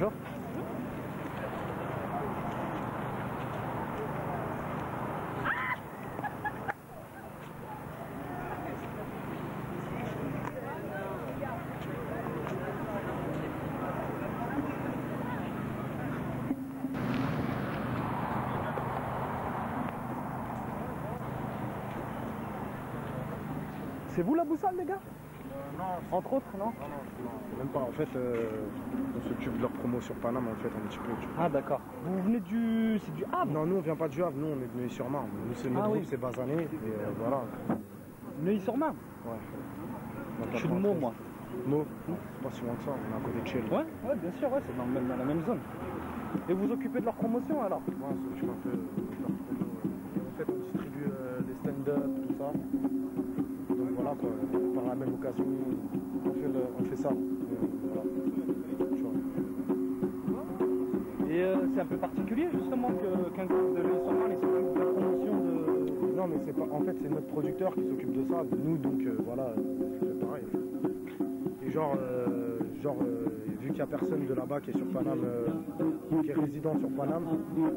Bonjour. C'est vous la boussole, les gars? Non. Entre autres, non? Non, même pas. En fait, on s'occupe de leur promo sur Paname, en fait, un petit peu. Ah, d'accord. Vous venez du... C'est du Havre? Non, nous, on vient pas du Havre. Nous, on est de Neuilly-sur-Marne. Nous, c'est notre groupe, c'est Basané. Et voilà. Neuilly-sur-Marne? Ouais. Je suis de Meaux, moi. Meaux? C'est pas si loin que ça. On est à côté de chez nous. Ouais, bien sûr, ouais, c'est dans la même zone. Et vous occupez de leur promotion, alors? Ouais, on s'occupe un peu de leur promo. En fait, on distribue des stand-up, tout ça. Donc voilà, quoi. Par la même occasion, on fait ça. Voilà. Tu vois. Et c'est un peu particulier, justement, qu'un groupe de Neuilly-sur-Marne s'occupe de la promotion de... Non, mais c'est pas... En fait, c'est notre producteur qui s'occupe de ça. Nous, donc, voilà, c'est pareil. Et genre, vu qu'il n'y a personne de là-bas qui est sur Paname, qui est résident sur Paname,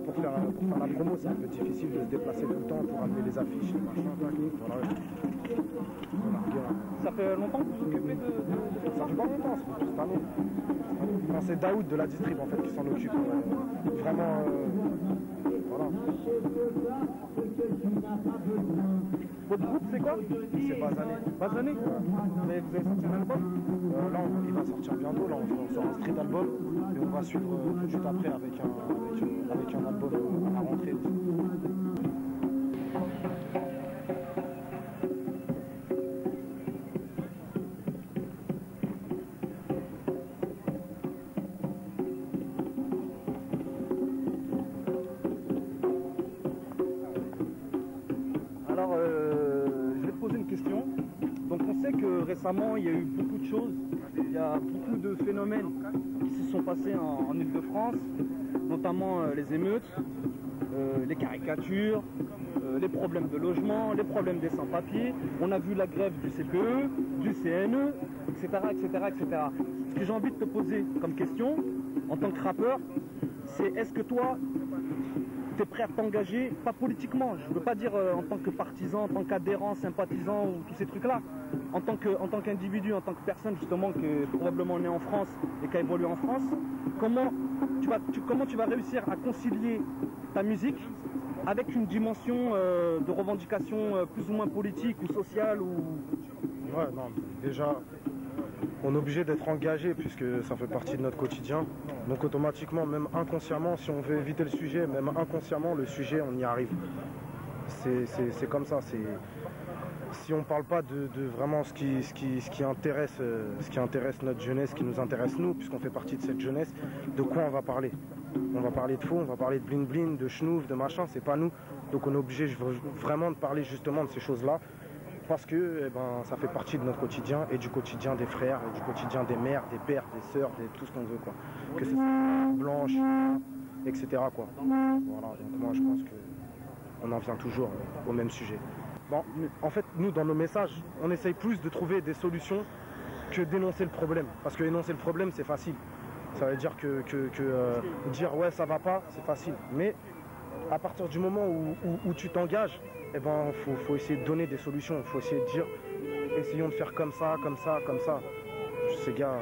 pour faire la promo, c'est un peu difficile de se déplacer tout le temps pour amener les affiches, les machins, voilà. Ça fait longtemps que vous vous occupez de... Ça fait pas longtemps, ça fait toute cette année. Non, c'est Daoud de la distrib en fait qui s'en occupe. Vraiment, voilà. Votre groupe, c'est quoi? C'est Basané. Basané? Vous avez sorti un album? Là, il va sortir bientôt. Là, on sort un street album et on va suivre tout de suite après avec un album à la rentrée aussi. Alors, je vais te poser une question. Donc, on sait que récemment, il y a eu beaucoup de choses. Il y a beaucoup de phénomènes qui se sont passés en Île-de-France, notamment les émeutes, les caricatures, les problèmes de logement, les problèmes des sans-papiers. On a vu la grève du CPE, du CNE, etc., etc., etc. Ce que j'ai envie de te poser comme question, en tant que rappeur, c'est est-ce que toi, tu es prêt à t'engager, pas politiquement, je ne veux pas dire en tant que partisan, en tant qu'adhérent, sympathisant ou tous ces trucs-là, en tant qu'individu, en tant que personne justement qui est probablement né en France et qui a évolué en France, comment tu vas réussir à concilier ta musique avec une dimension de revendication plus ou moins politique ou sociale ou... Ouais, non, déjà, on est obligé d'être engagé puisque ça fait partie de notre quotidien. Donc automatiquement, même inconsciemment, si on veut éviter le sujet, même inconsciemment, le sujet, on y arrive. C'est comme ça. Si on ne parle pas de vraiment ce qui intéresse notre jeunesse, ce qui nous intéresse nous, puisqu'on fait partie de cette jeunesse, de quoi on va parler? On va parler de faux, on va parler de blin blin, de schnouf, de machin, c'est pas nous. Donc on est obligé vraiment de parler justement de ces choses-là. Parce que ça fait partie de notre quotidien et du quotidien des frères, et du quotidien des mères, des pères, des sœurs, tout ce qu'on veut, quoi. Que ce soit blanche, etc., quoi. Voilà, donc moi je pense qu'on en vient toujours au même sujet. Bon, en fait, nous, dans nos messages, on essaye plus de trouver des solutions que d'énoncer le problème. Parce que énoncer le problème, c'est facile. Ça veut dire que dire ouais, ça va pas, c'est facile. Mais à partir du moment où tu t'engages, faut essayer de donner des solutions. Il faut essayer de dire, essayons de faire comme ça, comme ça, comme ça. Ces gars,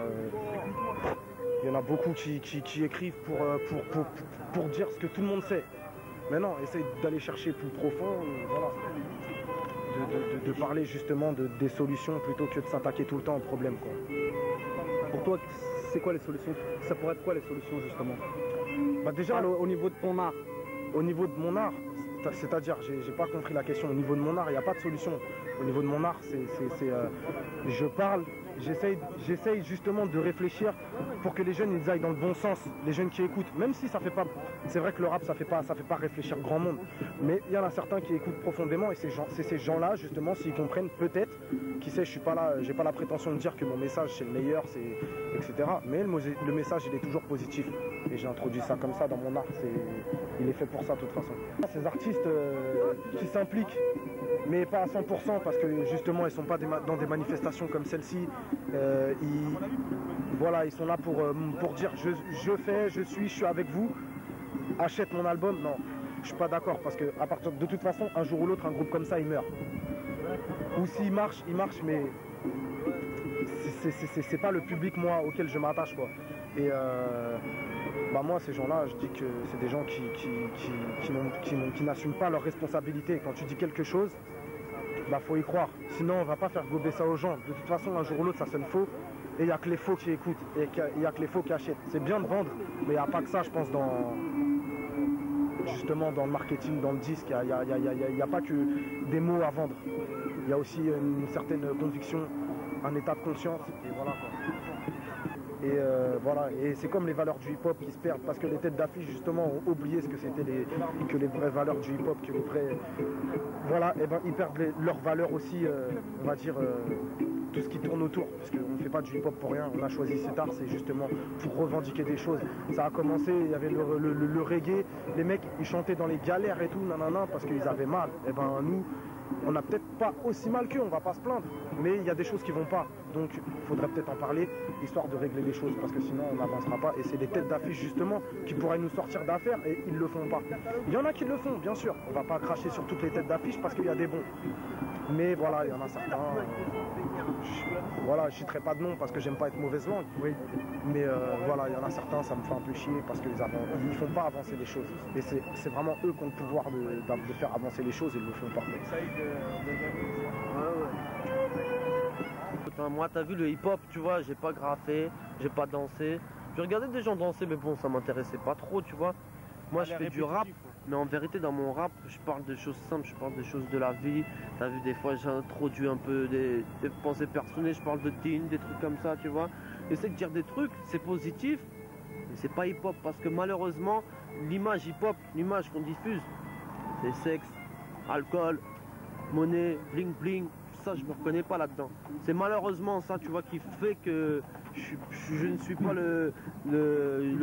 il y en a beaucoup qui écrivent pour dire ce que tout le monde sait. Mais non, essaye d'aller chercher plus profond, voilà. De parler justement des solutions plutôt que de s'attaquer tout le temps au problème, quoi. Pour toi, c'est quoi les solutions? Ça pourrait être quoi les solutions justement? Déjà, au niveau de ton art. Au niveau de mon art, c'est-à-dire, j'ai pas compris la question. Au niveau de mon art, il n'y a pas de solution. Au niveau de mon art, je parle, j'essaye justement de réfléchir pour que les jeunes ils aillent dans le bon sens, les jeunes qui écoutent. Même si ça fait pas, c'est vrai que le rap ça fait pas réfléchir grand monde, mais il y en a certains qui écoutent profondément et c'est ces gens-là justement s'ils comprennent peut-être, qui sait, je suis pas là, j'ai pas la prétention de dire que mon message c'est le meilleur, etc. Mais le message il est toujours positif. Et j'ai introduit ça comme ça dans mon art. Il est fait pour ça de toute façon. Ces artistes qui s'impliquent, mais pas à 100% parce que justement ils sont pas dans des manifestations comme celle-ci. Ils sont là pour dire je suis avec vous, achète mon album. Non, je suis pas d'accord parce que de toute façon, un jour ou l'autre, un groupe comme ça, il meurt. Ou s'il marche, mais c'est pas le public moi auquel je m'attache quoi. Et moi ces gens-là, je dis que c'est des gens qui n'assument pas leurs responsabilités. Quand tu dis quelque chose, faut y croire. Sinon on va pas faire gober ça aux gens. De toute façon un jour ou l'autre ça sonne faux. Et il n'y a que les faux qui écoutent, et il n'y a que les faux qui achètent. C'est bien de vendre, mais il n'y a pas que ça, je pense, justement dans le marketing, dans le disque. Il n'y a pas que des mots à vendre. Il y a aussi une certaine conviction, un état de conscience, et voilà quoi. Et c'est comme les valeurs du hip-hop qui se perdent, parce que les têtes d'affiche, justement, ont oublié ce que c'était que les vraies valeurs du hip-hop, que les vrais... Voilà, et ils perdent leurs valeurs aussi, on va dire... tout ce qui tourne autour, parce qu'on ne fait pas du hip-hop pour rien, on a choisi cet art, c'est justement pour revendiquer des choses. Ça a commencé, il y avait le reggae, les mecs ils chantaient dans les galères et tout, nanana, parce qu'ils avaient mal. Et nous, on n'a peut-être pas aussi mal qu'eux, on va pas se plaindre, mais il y a des choses qui vont pas, donc il faudrait peut-être en parler, histoire de régler les choses, parce que sinon on n'avancera pas, et c'est des têtes d'affiche justement qui pourraient nous sortir d'affaires, et ils le font pas. Il y en a qui le font, bien sûr, on va pas cracher sur toutes les têtes d'affiche, parce qu'il y a des bons. Mais voilà, il y en a certains... je citerai pas de nom parce que j'aime pas être mauvaise langue. Oui. Mais il y en a certains, ça me fait un peu chier parce qu'ils ne font pas avancer les choses. Et c'est vraiment eux qui ont le pouvoir de faire avancer les choses et ils le font pas. Moi, t'as vu le hip-hop, tu vois, j'ai pas graffé, j'ai pas dansé. J'ai regardé des gens danser, mais bon, ça m'intéressait pas trop, tu vois. Moi, je fais du rap, mais en vérité, dans mon rap, je parle de choses simples, je parle de choses de la vie. T'as vu, des fois, j'introduis un peu des pensées personnelles, je parle de teen, des trucs comme ça, tu vois. J'essaie de dire des trucs, c'est positif, mais c'est pas hip-hop, parce que malheureusement, l'image hip-hop, l'image qu'on diffuse, c'est sexe, alcool, monnaie, bling-bling, ça, je me reconnais pas là-dedans. C'est malheureusement ça, tu vois, qui fait que je ne suis pas le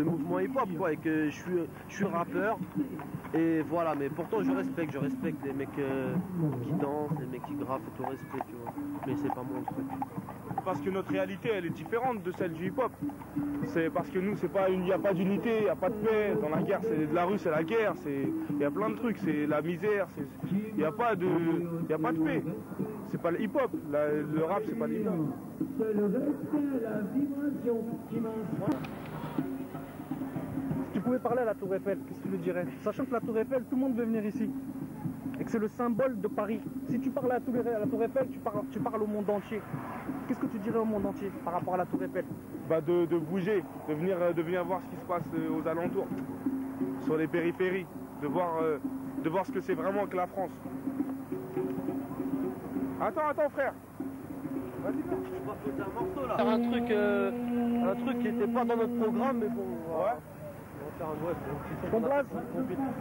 mouvement hip-hop, quoi, et que je suis rappeur, et voilà, mais pourtant je respecte les mecs qui dansent, les mecs qui graffent, et tout respect, tu vois, mais c'est pas mon truc. Parce que notre réalité, elle est différente de celle du hip-hop. C'est parce que nous, il n'y a pas d'unité, il n'y a pas de paix. Dans la guerre, c'est de la rue, c'est la guerre, il y a plein de trucs, c'est la misère, il n'y a pas de paix. C'est pas le hip-hop, le rap, c'est pas le hip-hop. Si tu pouvais parler à la Tour Eiffel, qu'est-ce que tu lui dirais? Sachant que la Tour Eiffel, tout le monde veut venir ici. Et que c'est le symbole de Paris. Si tu parles à la Tour Eiffel, tu parles au monde entier. Qu'est-ce que tu dirais au monde entier par rapport à la Tour Eiffel? De bouger, de venir voir ce qui se passe aux alentours, sur les périphéries, de voir ce que c'est vraiment que la France. Attends frère. Vas-y, je vais poser un morceau là. Un truc qui n'était pas dans notre programme, mais bon. Ouais. Ton blaze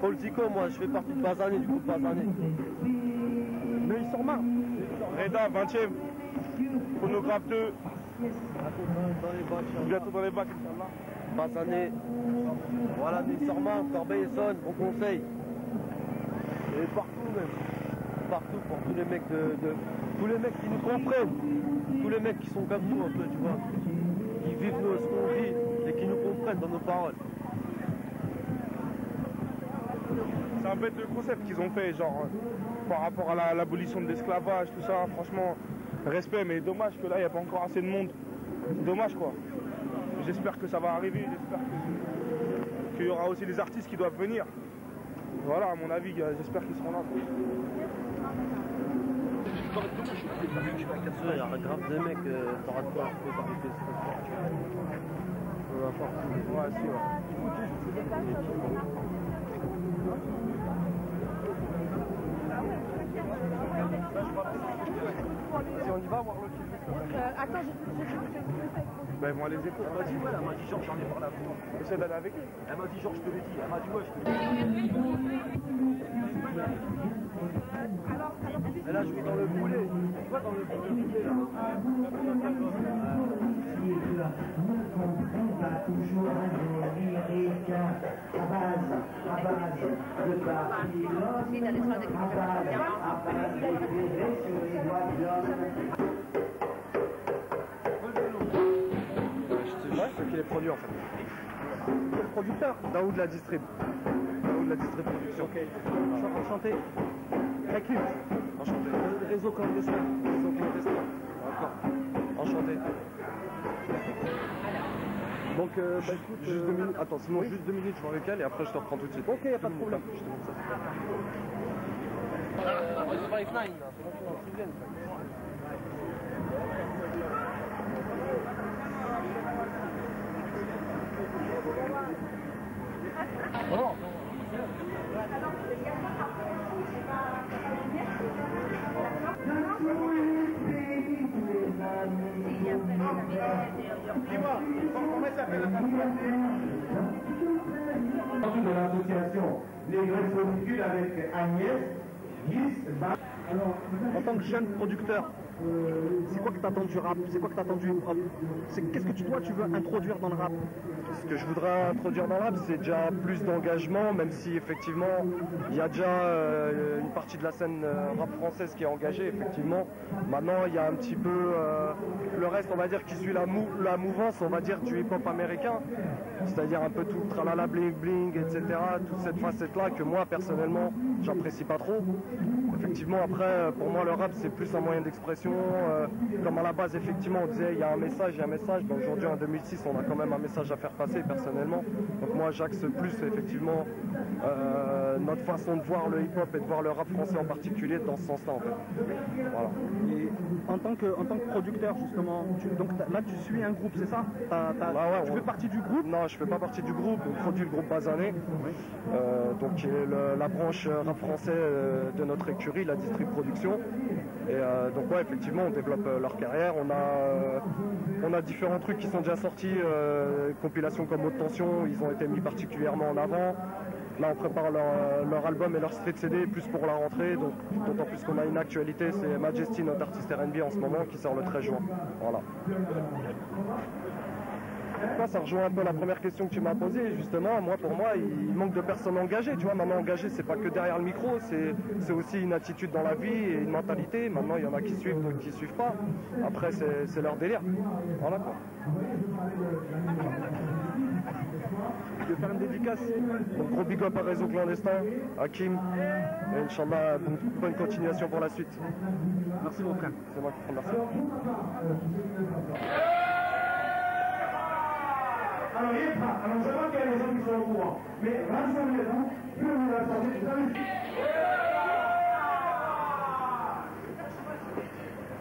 Paul Zico, moi je fais partie de Basané, du coup Basané. Mais ils sont marre. Reda, 20ème. Phonographe 2. Bientôt dans les bacs, Inch'Allah. Basané. Voilà, Nissorma, Corbeil-Essonne, on conseille. Et partout même. Partout pour tous les mecs tous les mecs qui nous comprennent. Tous les mecs qui sont comme nous un peu, tu vois. Qui vivent ce qu'on vit et qui nous comprennent dans nos paroles. C'est un bête de concept qu'ils ont fait, genre par rapport à l'abolition de l'esclavage, tout ça, franchement, respect, mais dommage que là, il n'y a pas encore assez de monde. C'est dommage, quoi. J'espère que ça va arriver, j'espère qu'il y aura aussi des artistes qui doivent venir. Voilà, à mon avis, j'espère qu'ils seront là. Il y a grave des mecs, t'auras de quoi arriver. Ouais, si, ouais. Si on y va voir le film. Attends, je Ben, ils vont aller les écouter. Elle m'a dit, ouais, elle m'a dit, Georges, j'en ai parlé à vous. Essaie d'aller avec eux. Elle m'a dit, Georges, je te l'ai dit. Elle m'a dit, ouais, je te l'ai dit. Elle a joué dans le boulet. Toujours américain, à base de Babylone, à base de bébés sur les doigts de l'homme. Ouais, c'est qui les produit en fait. Le producteur. Daoud la distrib. Daoud la distribution. Ok. Enchanté. Hakim. Enchanté. Réseau clandestin. Réseau clandestin. D'accord. Enchanté. Donc, écoute, Juste 2 minutes. Attends, sinon juste 2 minutes, je m'en récale et après je te reprends tout de suite. Ok, y a pas de problème. Je te montre ça. Dis-moi, comment ça s'appelle De l'association Les Greffes avec Agnès, Guis, En tant que jeune producteur, c'est quoi que t'attends du rap? C'est quoi que t'attends du hip-hop? Qu'est-ce que tu veux introduire dans le rap? Ce que je voudrais introduire dans le rap, c'est déjà plus d'engagement, même si effectivement il y a déjà une partie de la scène rap française qui est engagée, effectivement. Maintenant, il y a un petit peu le reste, on va dire, qui suit la mouvance, on va dire, du hip-hop américain, c'est-à-dire un peu tout le tralala bling bling, etc. Toute cette facette-là que moi, personnellement, j'apprécie pas trop. Effectivement, après, pour moi, le rap, c'est plus un moyen d'expression. Comme à la base, effectivement, on disait il y a un message. Ben, aujourd'hui, en 2006, on a quand même un message à faire passer, personnellement. Donc moi, j'axe plus, effectivement, notre façon de voir le hip-hop et de voir le rap français en particulier dans ce sens-là, en fait. Voilà. Et en tant que producteur, justement, donc là, tu suis un groupe, c'est ça? Tu fais partie du groupe? Non, je fais pas partie du groupe. On produit le groupe Basané, donc qui est la branche rap français de notre écurie, la Distrib Production. Et donc ouais, effectivement, on développe leur carrière. On a différents trucs qui sont déjà sortis, compilations comme Haute Tension, ils ont été mis particulièrement en avant. Là, on prépare leur album et leur street CD plus pour la rentrée, donc d'autant plus qu'on a une actualité, c'est Majesty, notre artiste R&B en ce moment, qui sort le 13 juin. Voilà. Ça rejoint un peu la première question que tu m'as posée, justement. Moi, pour moi, il manque de personnes engagées. Tu vois, maintenant, engagé, c'est pas que derrière le micro, c'est aussi une attitude dans la vie et une mentalité. Maintenant, il y en a qui suivent, d'autres qui suivent pas. Après, c'est leur délire. Voilà quoi. Tu veux faire une dédicace? Donc, gros big up à Réseau Clandestin, Hakim, et Inch'Allah, bonne continuation pour la suite. Merci mon frère. C'est moi qui te remercie. Alors, je vois qu'il y a des gens qui sont au courant, mais rassemblez-vous, plus vous rassemblez, tout à l'heure.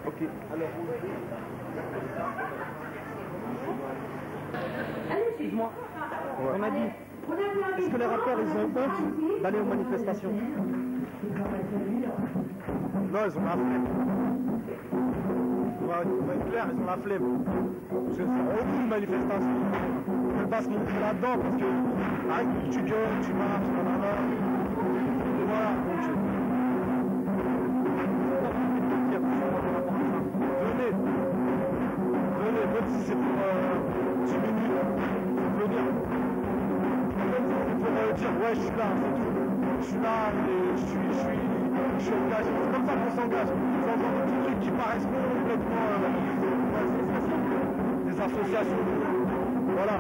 Ok, alors. Excuse-moi, on a dit, est-ce que les rappeurs ils ont honte d'aller aux manifestations? Non, ils ont la flemme. On va être clair, ils ont la flemme. Parce que c'est aucune manifestation. On ne peut pas se montrer là-dedans parce que tu gueules, tu marches, nanana. Et voilà, donc venez, même si c'est pour 10 minutes, faut venir. Pour dire ouais je suis là, c'est tout. Je suis là et je suis engagé. C'est comme ça qu'on s'engage. Sans genre de petits trucs qui paraissent complètement des associations. Voilà.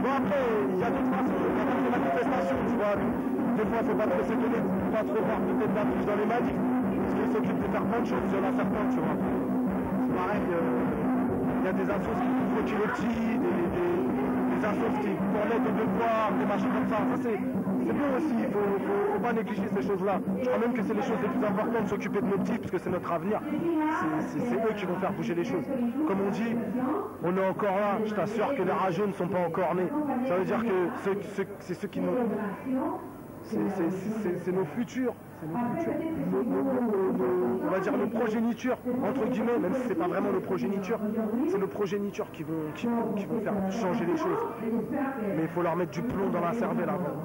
Bon après, il y a d'autres façons. Il y a des manifestations, tu vois. Des fois, il ne faut pas trop s'étonner, pas trop voir peut-être d'affiches dans les manifs. Parce qu'ils s'occupent de faire plein de choses, il y en a certains, tu vois. C'est pareil, il y a des assos qui font frotter le petit, des assos qui permettent de devoir, des machins comme ça. Ça c'est bien aussi, il faut pas négliger ces choses-là. Je crois même que c'est les choses les plus importantes de s'occuper de nos petits, parce que c'est notre avenir. C'est eux qui vont faire bouger les choses. Comme on dit, on est encore là, je t'assure que les rageux ne sont pas encore nés. Ça veut dire que c'est ceux qui nous... C'est nos futurs, on va dire nos progénitures, entre guillemets, même si c'est pas vraiment nos progénitures, c'est nos progénitures qui vont faire changer les choses. Mais il faut leur mettre du plomb dans la cervelle avant.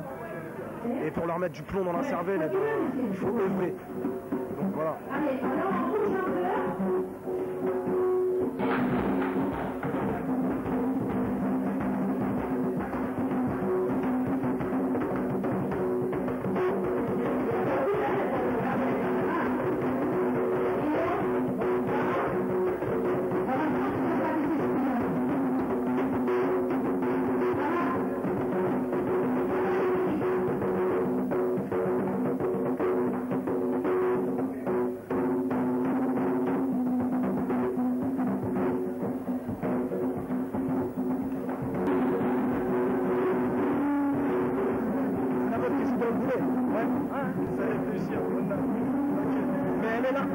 Et pour leur mettre du plomb dans la cervelle, il faut œuvrer. Donc voilà. Vous allez réussir. Mais elle est là.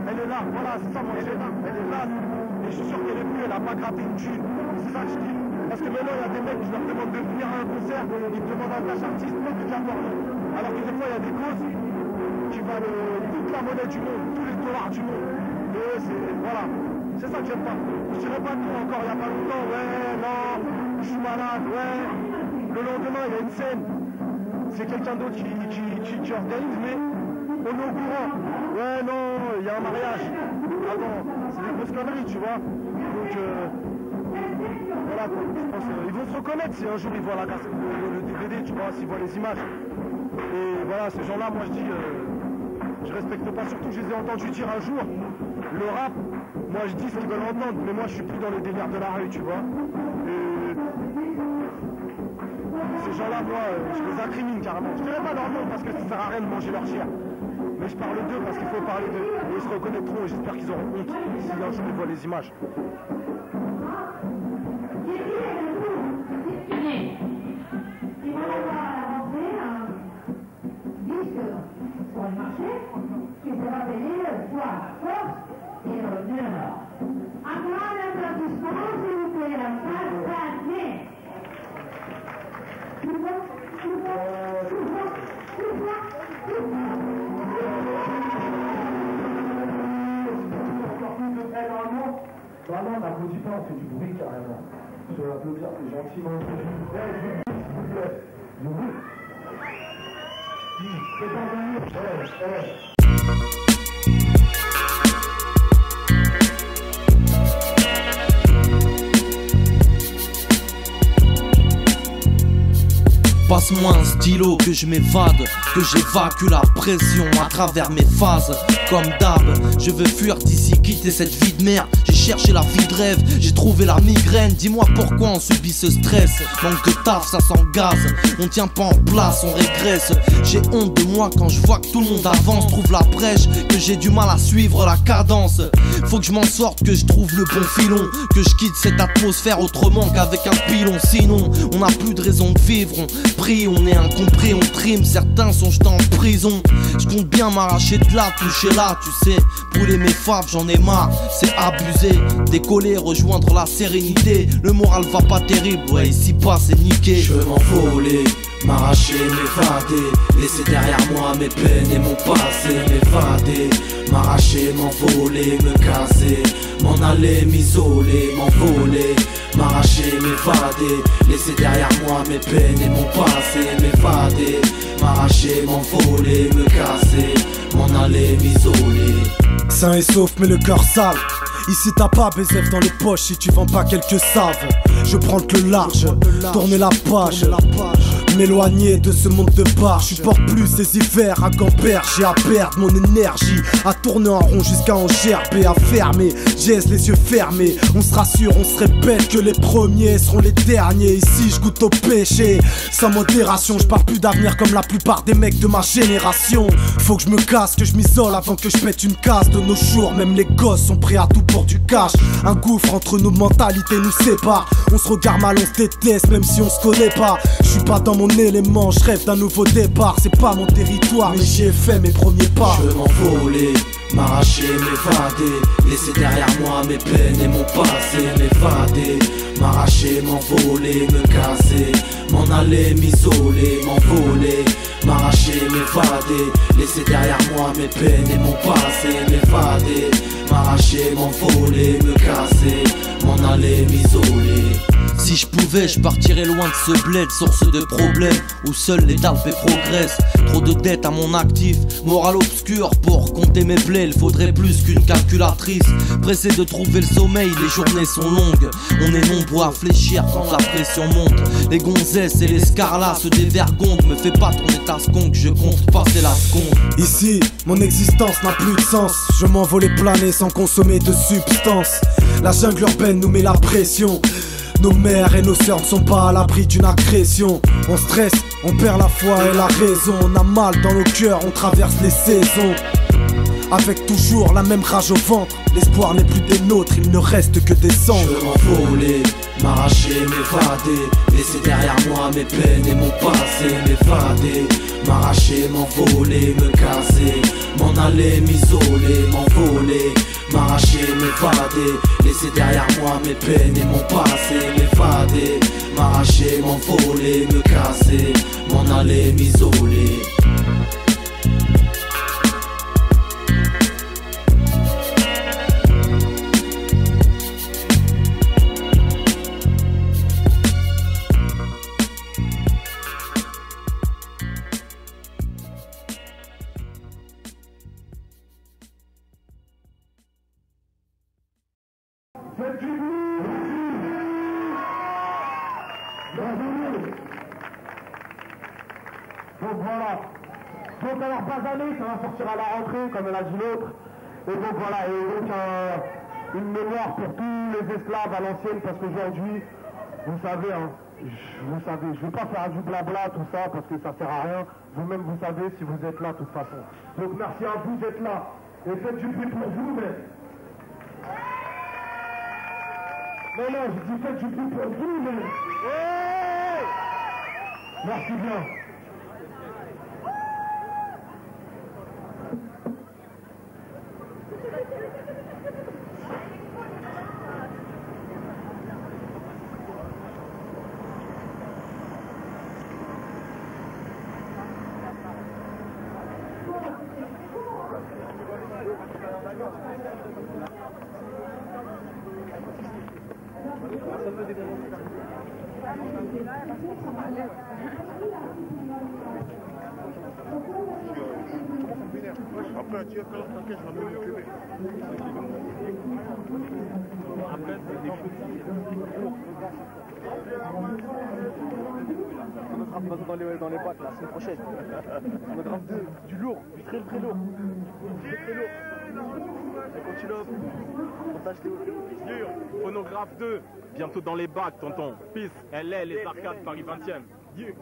Elle est là. Voilà, c'est ça, moi, elle est là. Elle est là. Et je suis sûr qu'elle est venue, elle a pas gratté une thune. C'est ça que je dis. Parce que maintenant, il y a des mecs, je leur demande de venir à un concert, ils me demandent un cash artiste, pas toute la porte. Alors que des fois, il y a des causes qui valent toute la monnaie du monde, tous les dollars du monde. Et voilà. C'est ça que j'aime pas. Je dirais pas trop encore, il y a pas longtemps, ouais, non, je suis malade, ouais. Le lendemain, il y a une scène. C'est quelqu'un d'autre qui organise, mais on est au courant. Ouais, non, il y a un mariage. Attends, c'est des grosses conneries, tu vois. Donc, voilà, quoi. Je pense ils vont se reconnaître si un jour ils voient le DVD, tu vois, s'ils voient les images. Et voilà, ces gens-là, moi je dis, je respecte pas, surtout je les ai entendus dire un jour, le rap, moi je dis ce qu'ils veulent entendre, mais moi je suis plus dans les délires de la rue, tu vois. Et ces gens-là, moi, je les incrimine carrément. Je dirais pas leur nom parce que ça sert à rien de manger leur chair. Mais je parle d'eux parce qu'il faut parler d'eux. Et ils se reconnaîtront et j'espère qu'ils auront honte si un jour ils voient les images. Sur le marché, qui sera payé soit force et honneur. Un grand applaudissement, s'il vous plaît, la salle Saint-Denis. Bah non, on n'applaudit pas, on fait du bruit carrément. Je vais applaudir, c'est gentiment. Du bruit. C'est pas gagné. Passe-moi un stylo que je m'évade, que j'évacue la pression à travers mes phases. Comme d'hab, je veux fuir d'ici, quitter cette vie de merde. J'ai cherché la vie de rêve, j'ai trouvé la migraine. Dis-moi pourquoi on subit ce stress. Manque de taf, ça s'engaze, on tient pas en place, on régresse. J'ai honte de moi quand je vois que tout le monde avance. Trouve la brèche, que j'ai du mal à suivre la cadence. Faut que je m'en sorte, que je trouve le bon filon, que je quitte cette atmosphère autrement qu'avec un pilon. Sinon, on n'a plus de raison de vivre, on est incompris, on trime, certains sont jetés en prison. Je compte bien m'arracher de là, toucher là, tu sais. Brûler mes fables, j'en ai marre, c'est abusé. Décoller, rejoindre la sérénité. Le moral va pas terrible, ouais, ici pas c'est niqué. Je veux m'envoler, m'arracher, m'évader. Laisser derrière moi mes peines et mon passé. M'évader, m'arracher, m'envoler, me casser. M'en aller, m'isoler, m'envoler. M'arracher, m'évader. Laisser derrière moi mes peines et mon passé. M'évader, m'arracher, m'envoler, me casser. M'en aller, m'isoler. Sain et sauf mais le cœur sale. Ici t'as pas BZF dans les poches si tu vends pas quelques saves. Je prends le large, tourner la page, m'éloigner de ce monde de bar. Je supporte plus ces hivers à Gambert. J'ai à perdre mon énergie, à tourner en rond jusqu'à en gerber, à fermer. J'ai les yeux fermés, on se rassure, on se répète que les premiers seront les derniers. Ici je goûte au péché, sans modération. Je parle plus d'avenir comme la plupart des mecs de ma génération. Faut que je me casse, que je m'isole avant que je pète une case. De nos jours, même les gosses sont prêts à tout pour du cash. Un gouffre entre nos mentalités nous sépare. On se regarde mal, on se déteste même si on se connaît pas. Je suis pas dans mon élément, je rêve d'un nouveau départ. C'est pas mon territoire mais j'y ai fait mes premiers pas. Je veux m'envoler, m'arracher, m'évader. Laisser derrière moi mes peines et mon passé. M'évader, m'arracher, m'envoler, me casser. M'en aller, m'isoler, m'envoler. M'arracher, m'évader. Laisser derrière moi mes peines et mon passé. M'évader, m'arracher, m'envoler, me casser. M'en aller, m'isoler. Si je pouvais, je partirais loin de ce bled, source de problèmes, où seuls les dalpés progressent. Trop de dettes à mon actif, morale obscure pour compter mes plaies. Il faudrait plus qu'une calculatrice. Pressé de trouver le sommeil, les journées sont longues. On est nombreux à fléchir quand la pression monte. Les gonzesses et les scarlas se dévergondent. Me fais pas tourner ta sconque, je compte passer la seconde. Ici, mon existence n'a plus de sens. Je m'envolais planer sans consommer de substance. La jungle urbaine nous met la pression. Nos mères et nos sœurs ne sont pas à l'abri d'une agression. On stresse, on perd la foi et la raison. On a mal dans nos cœurs, on traverse les saisons. avec toujours la même rage au ventre. L'espoir n'est plus des nôtres, il ne reste que des cendres. Je veux m'envoler, m'arracher, m'évader, laisser derrière moi mes peines et mon passé. M'évader, m'arracher, m'envoler, me casser, m'en aller, m'isoler, m'envoler, m'arracher, m'évader, laisser derrière moi mes peines et mon passé. M'évader, m'arracher, m'envoler, me casser, m'en aller, m'isoler. Donc voilà. Donc alors Basané, ça va sortir à la rentrée, comme elle a dit l'autre. Et donc voilà, et donc une mémoire pour tous les esclaves à l'ancienne, parce qu'aujourd'hui, vous savez, hein, je ne vais pas faire du blabla, tout ça, parce que ça sert à rien. Vous-même, vous savez si vous êtes là, de toute façon. Donc merci à vous d'être là. Et faites du bruit pour vous, mais... Non, je dis faites du bruit pour vous, mais... Hey, merci bien. Après, tu es quand je vais me lever. Dans les bacs la semaine prochaine. Phonographe 2, du lourd, du très lourd. Très lourd. Et continue. Montage Théo. Phonographe 2, bientôt dans les bacs, tonton. Peace, LA, les arcades, Paris 20e. Yeah.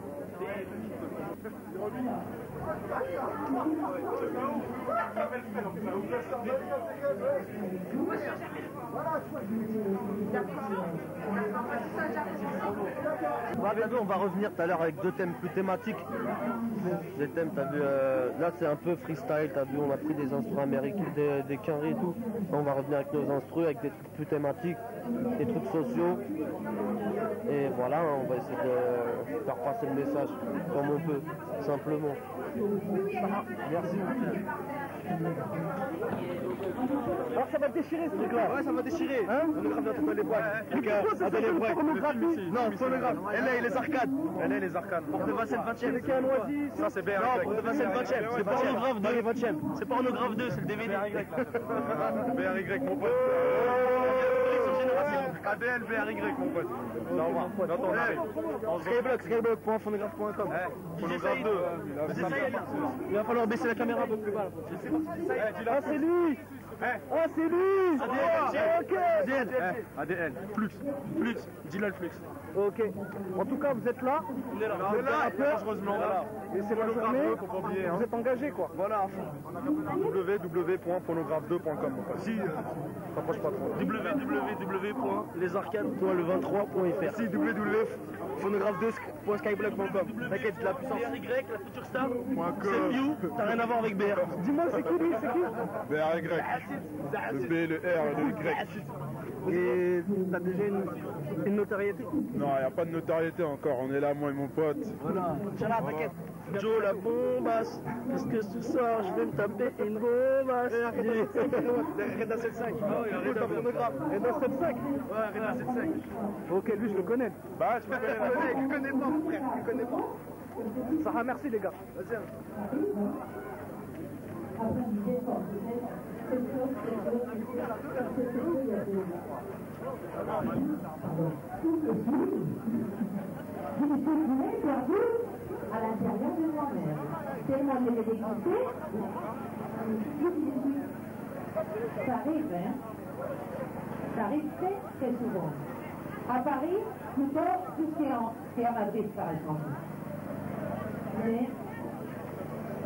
On va revenir tout à l'heure avec deux thèmes plus thématiques. Les thèmes, t'as vu, là c'est un peu freestyle, t'as vu, on a pris des instruments américains, des quinries et tout. Là, on va revenir avec nos instruments, avec des trucs plus thématiques, des trucs sociaux. Et voilà, on va essayer de faire passer le message comme on peut, simplement. Merci. Alors ça va déchirer ce truc là. Ouais, ça va déchirer. Hein, phonographe dans les boîtes. Non, phonographe. Elle est les arcades. Elle est les arcades. Pour de Vincennes 20e. Ça c'est BR. Non, pour de Vincennes 20e. C'est pornographe 2 et 20e. C'est pornographe 2, c'est le DVD. BRY mon pote. ADL, BRY mon pote. Skyblock.phonographe.com. Phonographe 2. Il va falloir baisser la caméra un peu plus bas. Ah c'est lui. Ah c'est lui. ADL. Flux. Dis-le le Flux. Ok. En tout cas, vous êtes là. On est là. Dangereusement. Et c'est la journée. Vous êtes engagés quoi. Voilà. www.phonographe2.com. Si, t'approches pas trop. www.lesarcades.le23.fr. Si, www.phonographe2.skyblock.com. T'inquiète, la puissance. BRY, la future star. C'est you. T'as rien à voir avec BR. Dis-moi, c'est qui lui? C'est qui? BRY. Le B, le R, le Y. Et t'as déjà une notoriété? Non, il n'y a pas de notoriété encore, on est là moi et mon pote. Voilà, Inch'Allah, t'inquiète. Joe la bombasse, qu'est-ce que ce soir je vais me taper une bombasse. Reda 75. Ah oui, Reda phonographe. Reda 75. Ouais, Reda 75. Ok, lui je le connais. Bah, je le connais. Je connais pas mon frère, je connais pas. Sarah, merci les gars. Vas-y. À l'intérieur de moi-même. Tellement je l'ai dégoûté. Ça arrive, hein? Ça arrive très souvent. À Paris, plutôt, tout ce qui est en Madrid, par exemple. Mais,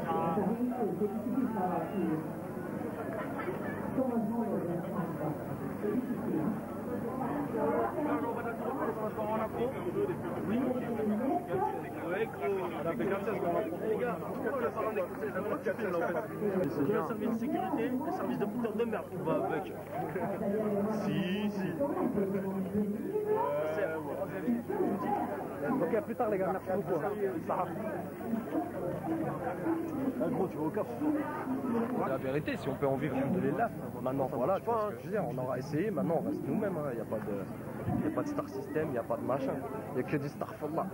ça arrive, c'est difficile, ça va. C'est un service de sécurité, un service de putain de merde qui va avec. Si. Ok, à plus tard les gars, merci beaucoup. Sarah. Ah, gros, tu vas au cap. C'est la vérité, si on peut en vivre, alhamdoulilah. Maintenant, voilà, tu vois ce que je veux dire, on aura essayé, maintenant on reste nous-mêmes, il n'y a pas de star system, il n'y a pas de machin, il n'y a que du starfallah.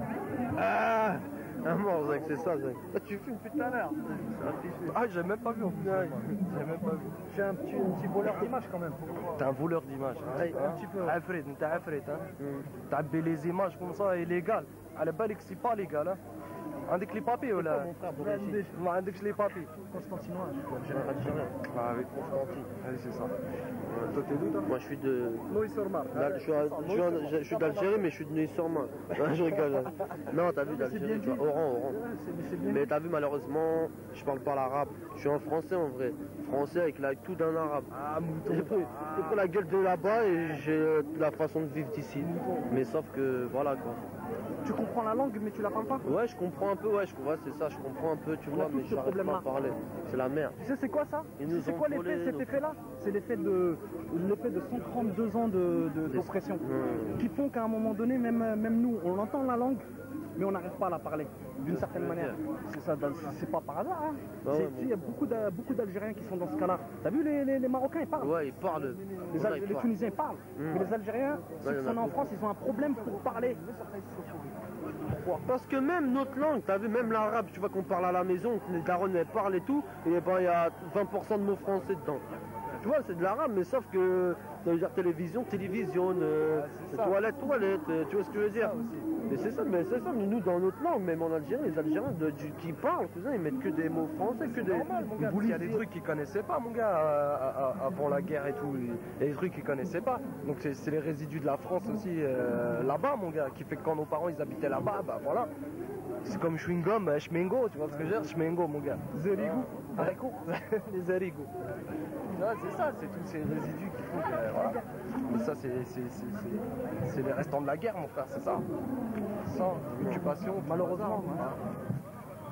Ah, mort, Zach, c'est ça, Zach. Ah, tu fumes depuis tout à l'heure. Ah, j'ai même pas vu en plus. J'ai même pas vu. Je suis un petit voleur d'image quand même. T'es un voleur d'image. Un petit peu. Afred, t'es Afred, hein. T'as les images comme ça illégales. À la balle, c'est pas légal, hein. عندك لي بابي ولا؟ ما عندكش لي بابي؟ Constantinois, je suis algérien. Ah oui, Constantine. Allez, c'est ça. Toi, t'es d'où, toi? Moi, je suis de. Neuilly-sur-Marne. Je suis d'Algérie, mais je suis de Neuilly-sur-Marne. Je rigole. Non, t'as vu d'Algérie, tu vois. Oran. Mais t'as vu, malheureusement, je parle pas l'arabe. Je suis un français en vrai. Français avec la tout d'un arabe. Ah, mouton. J'ai pris la gueule de là-bas et j'ai la façon de vivre d'ici. Mais sauf que, voilà quoi. Tu comprends la langue, mais tu la parles pas? Ouais, je comprends un peu, c'est ça, je comprends un peu, tu vois, mais j'arrive pas à parler. C'est la merde. Tu sais, c'est quoi ça? C'est quoi l'effet, cet effet-là? C'est l'effet de 132 ans d'oppression. Qui font qu'à un moment donné, même nous, on entend la langue, mais on n'arrive pas à la parler, d'une certaine manière. C'est ça, c'est pas par hasard, hein. Il y a beaucoup d'Algériens qui sont dans ce cas-là. T'as vu, les Marocains, ils parlent. Ouais, ils parlent. Les Tunisiens parlent. Mais les Algériens, ceux qui sont en France, ils ont un problème pour parler. Pourquoi? Parce que même notre langue, t'as vu, même l'arabe, tu vois qu'on parle à la maison, les darons elles parlent et tout, et ben il y a 20% de mots français dedans. Tu vois, c'est de l'arabe, mais sauf que ça veut dire télévision, toilette, tu vois ce que je veux dire? Mais c'est ça, mais nous dans notre langue, même en Algérie, les Algériens qui parlent, ils mettent que des mots français, que des. Normal, mon gars, il y a des trucs qu'ils connaissaient pas, mon gars, avant la guerre et tout. Il y a des trucs qu'ils connaissaient pas. Donc c'est les résidus de la France aussi là-bas, mon gars, qui fait que quand nos parents ils habitaient là-bas, bah voilà. C'est comme chewing-gum, schmengo, tu vois ce que je veux dire? Schmengo, mon gars. Zerigou. Les zerigou. C'est ça, c'est tous ces résidus qui font que, voilà. Mais ça, c'est les restants de la guerre, mon frère, c'est ça. Sans l'occupation, malheureusement.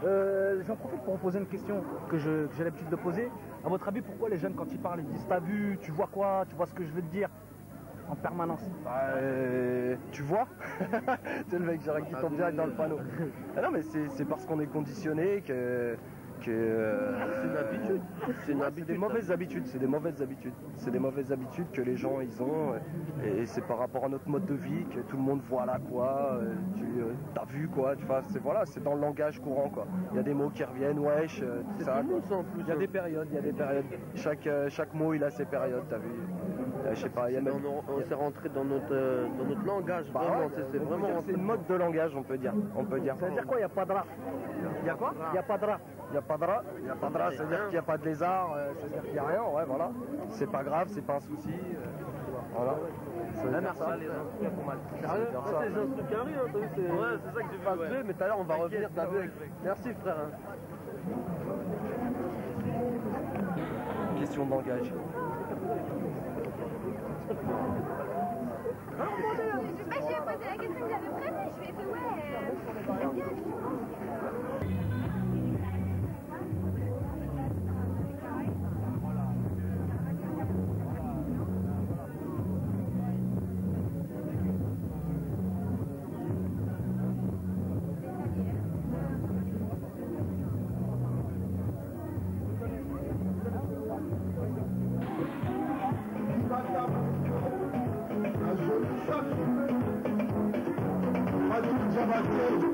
J'en profite pour vous poser une question que j'ai l'habitude de poser. À votre avis, pourquoi les jeunes, quand ils parlent, ils disent t'as vu, tu vois quoi, tu vois ce que je veux te dire en permanence? Tu vois? C'est le mec qui tombe direct dans le panneau. Ah non, mais c'est parce qu'on est conditionné que c'est une habitude. C'est des mauvaises habitudes. C'est des mauvaises habitudes que les gens ils ont. Et c'est par rapport à notre mode de vie que tout le monde voit là quoi. T'as vu quoi. Tu vois, c'est dans le langage courant quoi. Il y a des mots qui reviennent, wesh, tout ça. Il y a des périodes. Chaque mot il a ses périodes. T'as vu? Je sais pas. On s'est rentré dans notre langage. Vraiment, c'est vraiment. C'est une mode de langage, on peut dire. Ça veut dire quoi? Il n'y a pas de rat. Il y a quoi? Il n'y a pas de rat. Il n'y a pas de rat, ça veut dire qu'il n'y a pas de lézard, ça veut dire qu'il n'y a rien, ouais, voilà. C'est pas grave, c'est pas un souci. Voilà. Ça veut dire ça. Sérieux? C'est un truc qui arrive, t'as vu? Ouais, c'est ça que j'ai vu. Mais tout à l'heure, on va revenir, t'as vu? Merci, frère. Question de langage. Je lui ai posé la question, il avait prévenu. Je lui ai fait ouais. Mas o Jabateiro,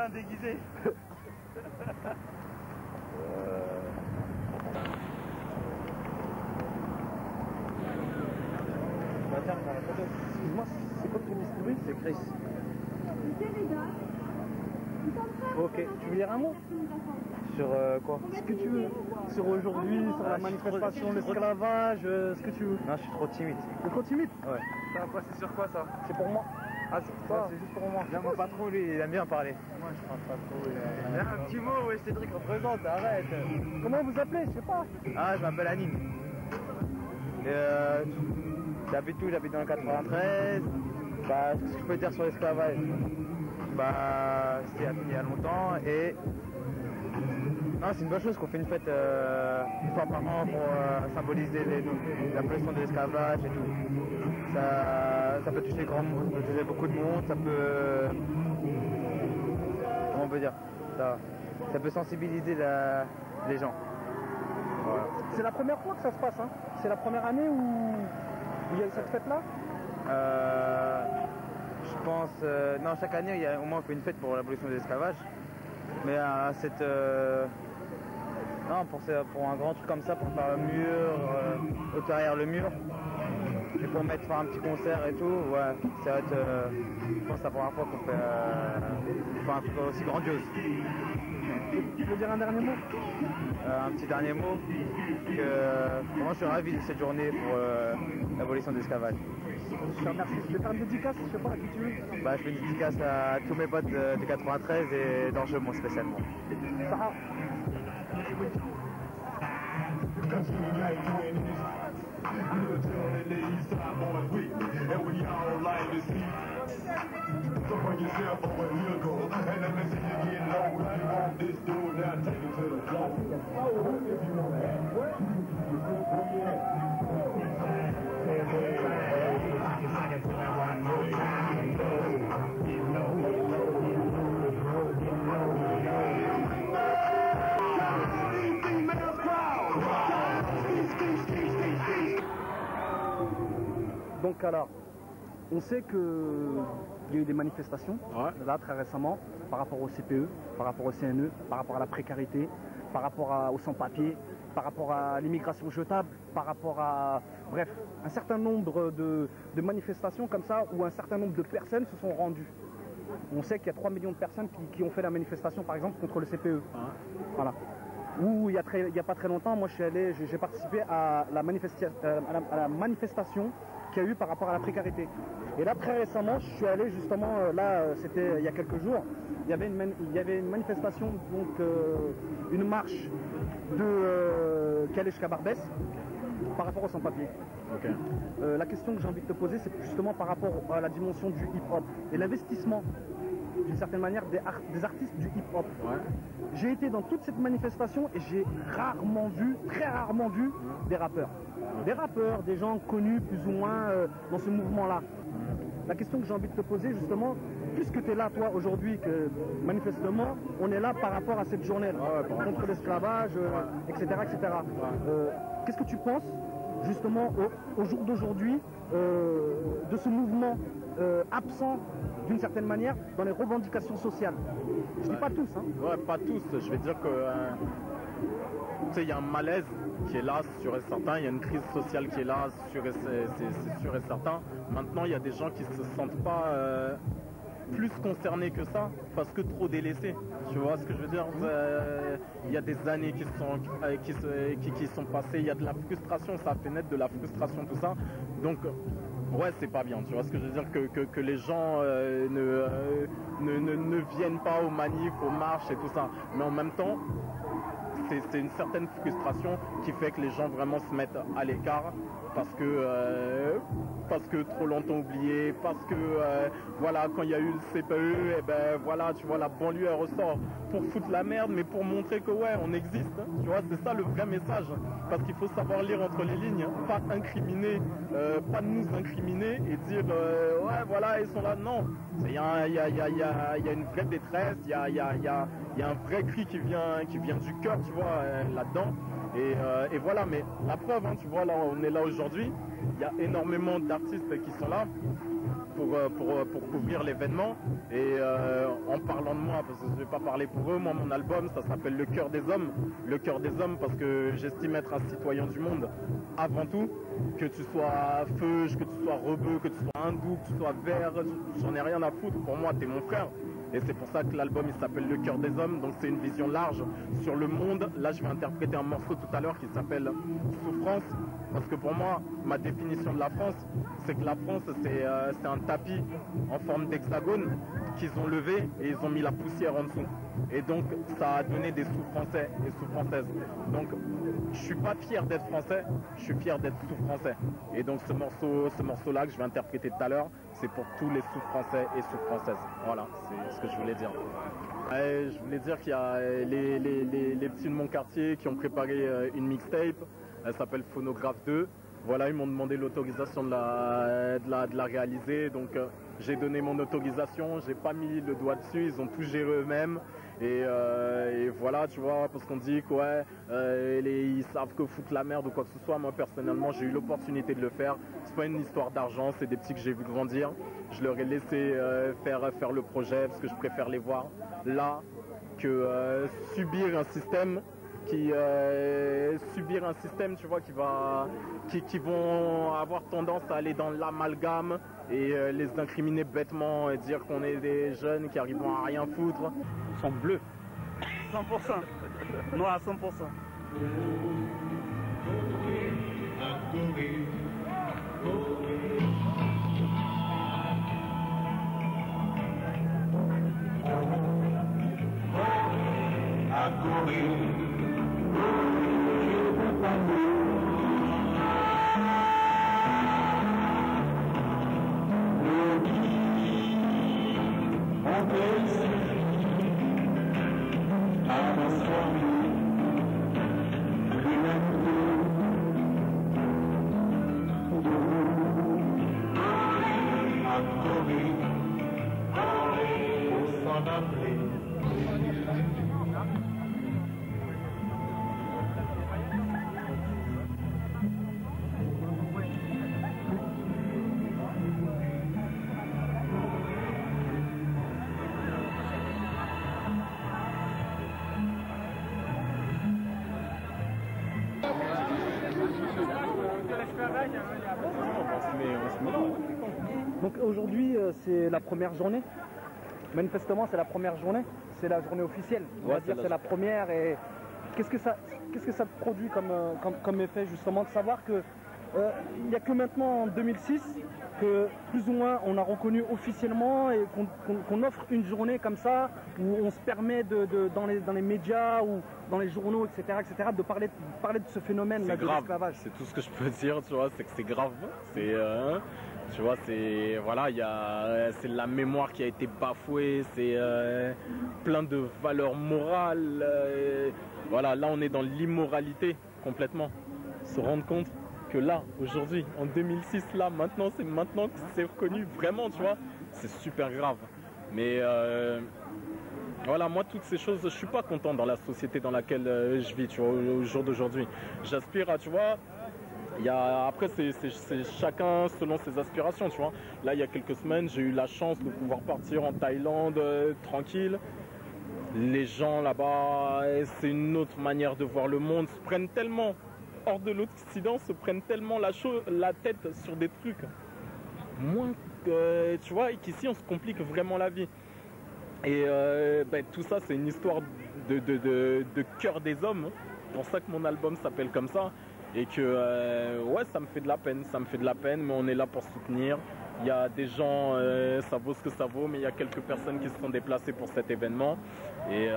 Alain déguisé. Excuse-moi, c'est quoi que tu distribues? C'est Chris. Ok, tu veux dire un mot? Sur quoi? Ce que tu veux. Sur aujourd'hui, sur la manifestation, l'esclavage, ce que tu veux. Non, je suis trop timide. T'es trop timide? Ouais. C'est sur quoi ça? C'est pour moi. Ah, c'est pour toi? C'est juste pour moi. J'aime pas trop lui, il aime bien parler. Moi, je parle pas trop. Un petit mot, ouais, Cédric, représente, arrête. Comment vous appelez? Je sais pas. Ah, je m'appelle Anine. J'habite où? J'habite dans le 93. Bah, ce que je peux dire sur l'esclavage, bah, c'était il y a longtemps et non, c'est une bonne chose qu'on fait une fête une fois par an pour symboliser l'abolition de l'esclavage et tout. Ça peut toucher grand monde, ça peut toucher beaucoup de monde, ça peut, comment on peut dire, ça peut sensibiliser les gens. Voilà. C'est la première fois que ça se passe, hein? C'est la première année où il y a cette fête-là? Je pense, non, chaque année, il y a au moins on fait une fête pour l'abolition de l'esclavage. Mais non, pour un grand truc comme ça, pour faire le mur, derrière le mur, et pour faire un petit concert et tout, ouais, ça va être, je pense, la première fois qu'on fait un truc aussi grandiose. Tu veux dire un dernier mot? Un petit dernier mot, que moi je suis ravi de cette journée pour l'abolition de l'esclavage. Je te remercie. Je vais faire une dédicace, je sais pas à qui tu veux. Bah, je fais une dédicace à tous mes potes de 93 et d'Angement spécialement. Sarah. Donc alors, on sait qu'il y a eu des manifestations, là très récemment, par rapport au CPE, par rapport au CNE, par rapport à la précarité, par rapport aux sans-papiers, par rapport à l'immigration jetable, par rapport à, bref, un certain nombre de manifestations comme ça, où un certain nombre de personnes se sont rendues. On sait qu'il y a 3 millions de personnes qui ont fait la manifestation, par exemple, contre le CPE. Voilà. Où il y a pas très longtemps, moi j'ai participé à la manifestation qu'il y a eu par rapport à la précarité. Et là très récemment, je suis allé justement, là c'était il y a quelques jours, il y avait une manifestation, donc une marche qui allait jusqu'à Barbès par rapport aux sans-papiers. Okay. La question que j'ai envie de te poser, c'est justement par rapport à la dimension du hip-hop et l'investissement d'une certaine manière des artistes du hip-hop. Ouais. J'ai été dans toute cette manifestation et j'ai très rarement vu des rappeurs. Des rappeurs, des gens connus plus ou moins dans ce mouvement-là. La question que j'ai envie de te poser justement, puisque tu es là toi aujourd'hui, que manifestement on est là par rapport à cette journée contre l'esclavage, etc. Qu'est-ce que tu penses justement au jour d'aujourd'hui de ce mouvement absent d'une certaine manière dans les revendications sociales? Je dis pas tous, hein. Ouais, pas tous. Je vais dire que il y a un malaise qui est là, sûr et certain. Il y a une crise sociale qui est là, c'est sûr et certain. Maintenant, il y a des gens qui se sentent pas plus concernés que ça parce que trop délaissés. Tu vois ce que je veux dire? Il y a des années qui sont passées. Il y a de la frustration. Ça a fait naître de la frustration, tout ça. Donc ouais, c'est pas bien, tu vois ce que je veux dire, que les gens ne viennent pas aux manifs, aux marches et tout ça. Mais en même temps, c'est une certaine frustration qui fait que les gens vraiment se mettent à l'écart parce que trop longtemps oublié, parce que voilà, quand il y a eu le CPE, et ben voilà, tu vois, la banlieue elle ressort pour foutre la merde, mais pour montrer que ouais, on existe, hein, tu vois, c'est ça le vrai message, parce qu'il faut savoir lire entre les lignes, hein, pas incriminer, pas nous incriminer et dire ouais voilà, ils sont là, non, il y a une vraie détresse, il y a un vrai cri qui vient du cœur, tu vois, là-dedans. Et voilà, mais la preuve, hein, tu vois, là, on est là aujourd'hui, il y a énormément d'artistes qui sont là, pour couvrir l'événement. Et en parlant de moi, parce que je ne vais pas parler pour eux, moi mon album ça s'appelle Le Cœur des Hommes. Le Cœur des Hommes parce que j'estime être un citoyen du monde avant tout. Que tu sois feuge, que tu sois rebeu, que tu sois hindou, que tu sois vert, j'en ai rien à foutre. Pour moi, t'es mon frère. Et c'est pour ça que l'album il s'appelle Le Cœur des Hommes. Donc c'est une vision large sur le monde. Là je vais interpréter un morceau tout à l'heure qui s'appelle Souffrance. Parce que pour moi, ma définition de la France, c'est que la France c'est un tapis en forme d'hexagone qu'ils ont levé et ils ont mis la poussière en dessous. Et donc ça a donné des sous-français et sous-françaises. Donc je suis pas fier d'être français, je suis fier d'être sous-français. Et donc ce morceau-là que je vais interpréter tout à l'heure, c'est pour tous les sous-français et sous-françaises. Voilà, c'est ce que je voulais dire. Et je voulais dire qu'il y a les petits de mon quartier qui ont préparé une mixtape. Elle s'appelle Phonographe 2. Voilà, ils m'ont demandé l'autorisation de la réaliser. Donc j'ai donné mon autorisation, j'ai pas mis le doigt dessus, ils ont tout géré eux-mêmes. Et voilà, tu vois, parce qu'on dit que ouais, ils savent que foutre la merde ou quoi que ce soit. Moi personnellement, j'ai eu l'opportunité de le faire. C'est pas une histoire d'argent, c'est des petits que j'ai vu grandir. Je leur ai laissé faire le projet parce que je préfère les voir là que subir un système tu vois, qui vont avoir tendance à aller dans l'amalgame et les incriminer bêtement et dire qu'on est des jeunes qui arrivent à rien foutre. Ils sont bleus. 100%. Noir à 100%. Donc aujourd'hui c'est la première journée. Manifestement c'est la première journée. C'est la journée officielle. On va dire c'est la première. Et qu'est-ce que ça te produit comme effet justement de savoir que il n'y a que maintenant en 2006 que plus ou moins on a reconnu officiellement et qu'on offre une journée comme ça où on se permet dans les médias ou dans les journaux, etc., de parler de ce phénomène là de l'esclavage. C'est tout ce que je peux dire, tu vois, c'est que c'est grave. C'est tu vois, c'est voilà, c'est la mémoire qui a été bafouée, c'est plein de valeurs morales. Voilà, là on est dans l'immoralité complètement. Se rendre compte que là, aujourd'hui, en 2006, là, maintenant que c'est reconnu vraiment, tu vois, c'est super grave. Mais voilà, moi, toutes ces choses, je suis pas content dans la société dans laquelle je vis, tu vois, au jour d'aujourd'hui. J'aspire à, tu vois, après, c'est chacun selon ses aspirations, tu vois. Là, il y a quelques semaines, j'ai eu la chance de pouvoir partir en Thaïlande tranquille. Les gens là-bas, c'est une autre manière de voir le monde, se prennent tellement hors de l'Occident, se prennent tellement la tête sur des trucs moins que, tu vois, et qu'ici on se complique vraiment la vie. Et tout ça c'est une histoire de cœur des hommes. C'est pour ça que mon album s'appelle comme ça. Et que ouais, ça me fait de la peine, mais on est là pour soutenir. Il y a des gens, ça vaut ce que ça vaut, mais il y a quelques personnes qui se sont déplacées pour cet événement. Et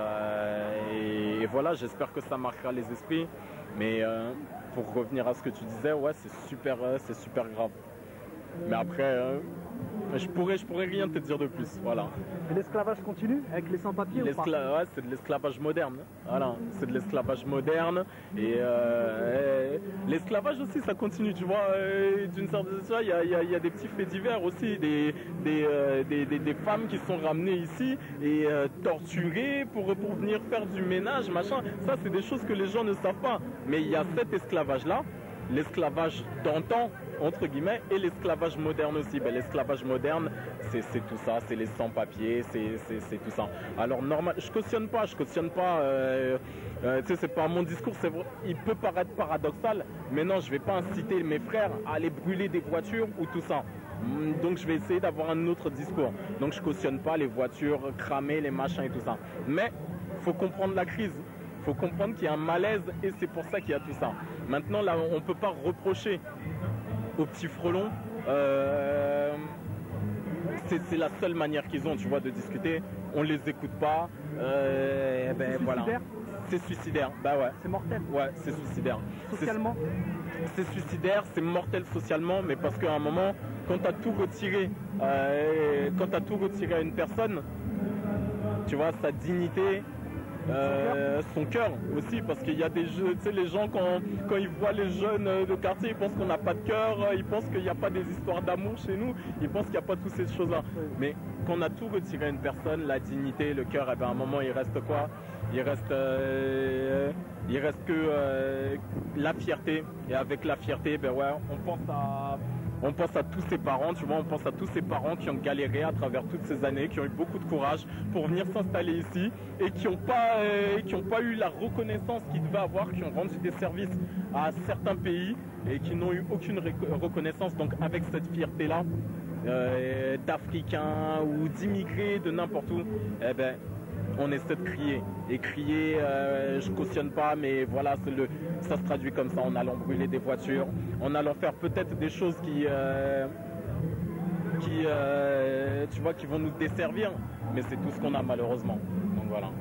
voilà, j'espère que ça marquera les esprits. Mais pour revenir à ce que tu disais, ouais, c'est super grave. Mais après, je pourrais rien te dire de plus, voilà. Et l'esclavage continue avec les sans-papiers ou pas ? Ouais, c'est de l'esclavage moderne. Voilà, c'est de l'esclavage moderne. Et l'esclavage aussi, ça continue, tu vois. D'une certaine façon, il y a des petits faits divers aussi, des femmes qui sont ramenées ici et torturées pour venir faire du ménage, machin. Ça, c'est des choses que les gens ne savent pas. Mais il y a cet esclavage-là. l'esclavage d'antan, entre guillemets, et l'esclavage moderne aussi. Ben, l'esclavage moderne, c'est tout ça, c'est les sans-papiers, c'est tout ça. Alors normal, je cautionne pas, tu sais, c'est pas mon discours, c'est vrai, il peut paraître paradoxal, mais non, je vais pas inciter mes frères à aller brûler des voitures ou tout ça. Donc je vais essayer d'avoir un autre discours. Donc je cautionne pas les voitures cramées, les machins et tout ça. Mais faut comprendre la crise. Faut comprendre qu'il y a un malaise et c'est pour ça qu'il y a tout ça. Maintenant là, on peut pas reprocher aux petits frelons. C'est la seule manière qu'ils ont, tu vois, de discuter. On les écoute pas. Ben voilà. C'est suicidaire. Bah ouais. C'est mortel. Ouais, c'est suicidaire. Socialement. C'est suicidaire, c'est mortel socialement, mais parce qu'à un moment, quand tu as tout retiré, à une personne, tu vois, sa dignité, son cœur aussi, parce qu'il y a des jeux, tu sais, les gens quand ils voient les jeunes de quartier, ils pensent qu'on n'a pas de cœur, ils pensent qu'il n'y a pas des histoires d'amour chez nous, ils pensent qu'il n'y a pas toutes ces choses-là. Mais quand on a tout retiré à une personne, la dignité, le cœur, et ben à un moment il reste quoi? Il reste que la fierté, et avec la fierté, ben ouais, on pense à tous ces parents, tu vois, on pense à tous ces parents qui ont galéré à travers toutes ces années, qui ont eu beaucoup de courage pour venir s'installer ici et qui n'ont pas eu la reconnaissance qu'ils devaient avoir, qui ont rendu des services à certains pays et qui n'ont eu aucune reconnaissance. Donc avec cette fierté-là, d'Africains ou d'immigrés de n'importe où, eh ben, on essaie de crier. Et crier, je cautionne pas, mais voilà, ça se traduit comme ça, en allant brûler des voitures, en allant faire peut-être des choses qui tu vois, qui vont nous desservir, mais c'est tout ce qu'on a malheureusement. Donc voilà.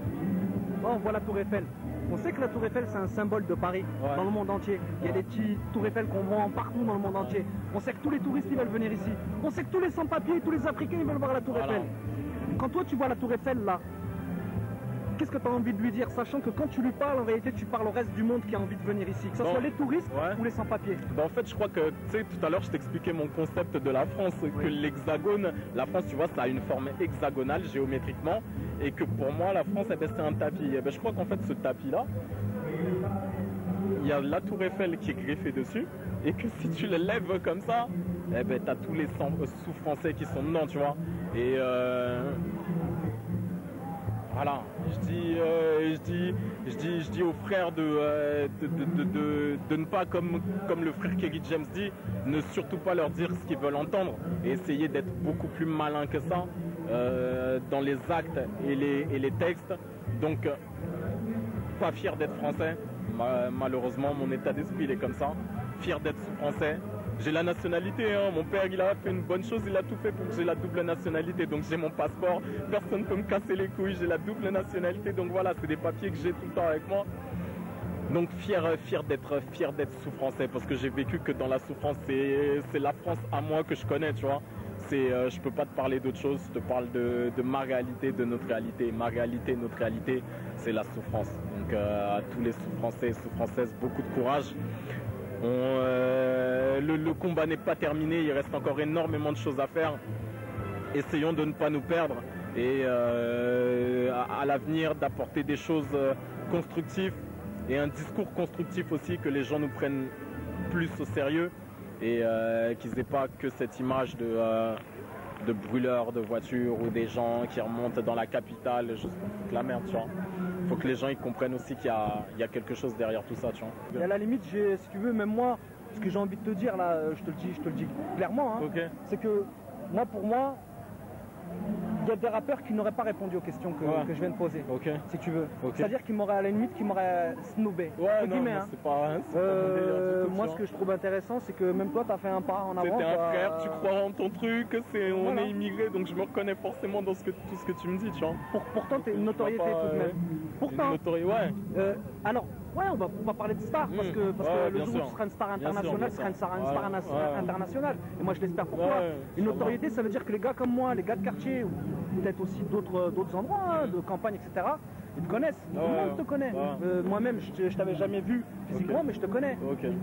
Oh, on voit la Tour Eiffel. On sait que la Tour Eiffel, c'est un symbole de Paris, dans le monde entier. Il y a des petits Tours Eiffel qu'on voit partout dans le monde entier. On sait que tous les touristes, ils veulent venir ici. On sait que tous les sans-papiers, tous les Africains, ils veulent voir la Tour Eiffel. Quand toi, tu vois la Tour Eiffel, là, qu'est-ce que tu as envie de lui dire, sachant que quand tu lui parles, en réalité, tu parles au reste du monde qui a envie de venir ici, que ce soit les touristes ou les sans-papiers? En fait, je crois que, tu sais, tout à l'heure, je t'expliquais mon concept de la France, que l'hexagone, la France, tu vois, ça a une forme hexagonale géométriquement, et que pour moi, la France, eh ben, c'est un tapis. Eh ben, je crois qu'en fait, ce tapis-là, il y a la Tour Eiffel qui est griffée dessus, et que si tu le lèves comme ça, eh ben, tu as tous les sous-français qui sont dedans, tu vois. Et voilà, je dis aux frères de ne pas, comme le frère Kerry James dit, ne surtout pas leur dire ce qu'ils veulent entendre et essayer d'être beaucoup plus malin que ça dans les actes et les textes. Donc, pas fier d'être français, malheureusement mon état d'esprit il est comme ça, fier d'être français. J'ai la nationalité, hein. Mon père il a fait une bonne chose, il a tout fait pour que j'ai la double nationalité, donc j'ai mon passeport, personne ne peut me casser les couilles, j'ai la double nationalité, donc voilà, c'est des papiers que j'ai tout le temps avec moi. Donc fier d'être sous-français, parce que j'ai vécu que dans la souffrance, c'est la France à moi que je connais, tu vois. Je peux pas te parler d'autre chose, je te parle de ma réalité, de notre réalité. Ma réalité, notre réalité, c'est la souffrance. Donc à tous les sous-français et sous-françaises, beaucoup de courage. Le combat n'est pas terminé, il reste encore énormément de choses à faire. Essayons de ne pas nous perdre et à l'avenir d'apporter des choses constructives et un discours constructif aussi, que les gens nous prennent plus au sérieux et qu'ils n'aient pas que cette image de brûleurs de voitures ou des gens qui remontent dans la capitale, juste pour foutre la merde, tu vois. Il faut que les gens ils comprennent aussi qu'il y a quelque chose derrière tout ça, tu vois. Et à la limite, si tu veux, même moi, ce que j'ai envie de te dire là, je te le dis clairement, hein, c'est que pour moi, il y a des rappeurs qui n'auraient pas répondu aux questions que je viens de poser, si tu veux. C'est-à-dire qu'ils m'auraient, à la limite, snobé. C'est pas moi, ce que je trouve intéressant, c'est que même toi, tu as fait un pas en avant. C'était un frère, tu crois en ton truc, on est immigré, donc je me reconnais forcément dans tout ce que tu me dis, tu vois. Pourtant, tu es une notoriété tout de même. Pourtant, alors, on va parler de star, parce que le jour où tu seras une star internationale, tu seras une star internationale. Et moi, je l'espère pour toi. Une notoriété, ça veut dire que les gars comme moi, les gars de quartier, ou peut-être aussi d'autres endroits, de campagne, etc., ils te connaissent. Tout le monde te connaît. Moi-même, je t'avais jamais vu physiquement, mais je te connais.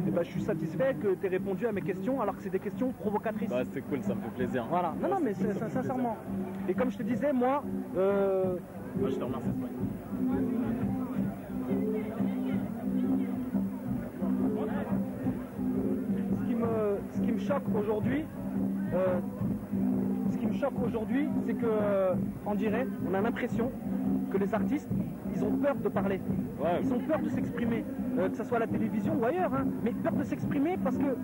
Et ben, je suis satisfait que tu aies répondu à mes questions, alors que c'est des questions provocatrices. C'est cool, ça me fait plaisir. Voilà. Non, mais sincèrement. Et comme je te disais, moi... je te remercie. choque aujourd'hui, c'est que on dirait, on a l'impression que les artistes, ils ont peur de parler, ils ont peur de s'exprimer, que ce soit à la télévision ou ailleurs, hein, mais peur de s'exprimer parce que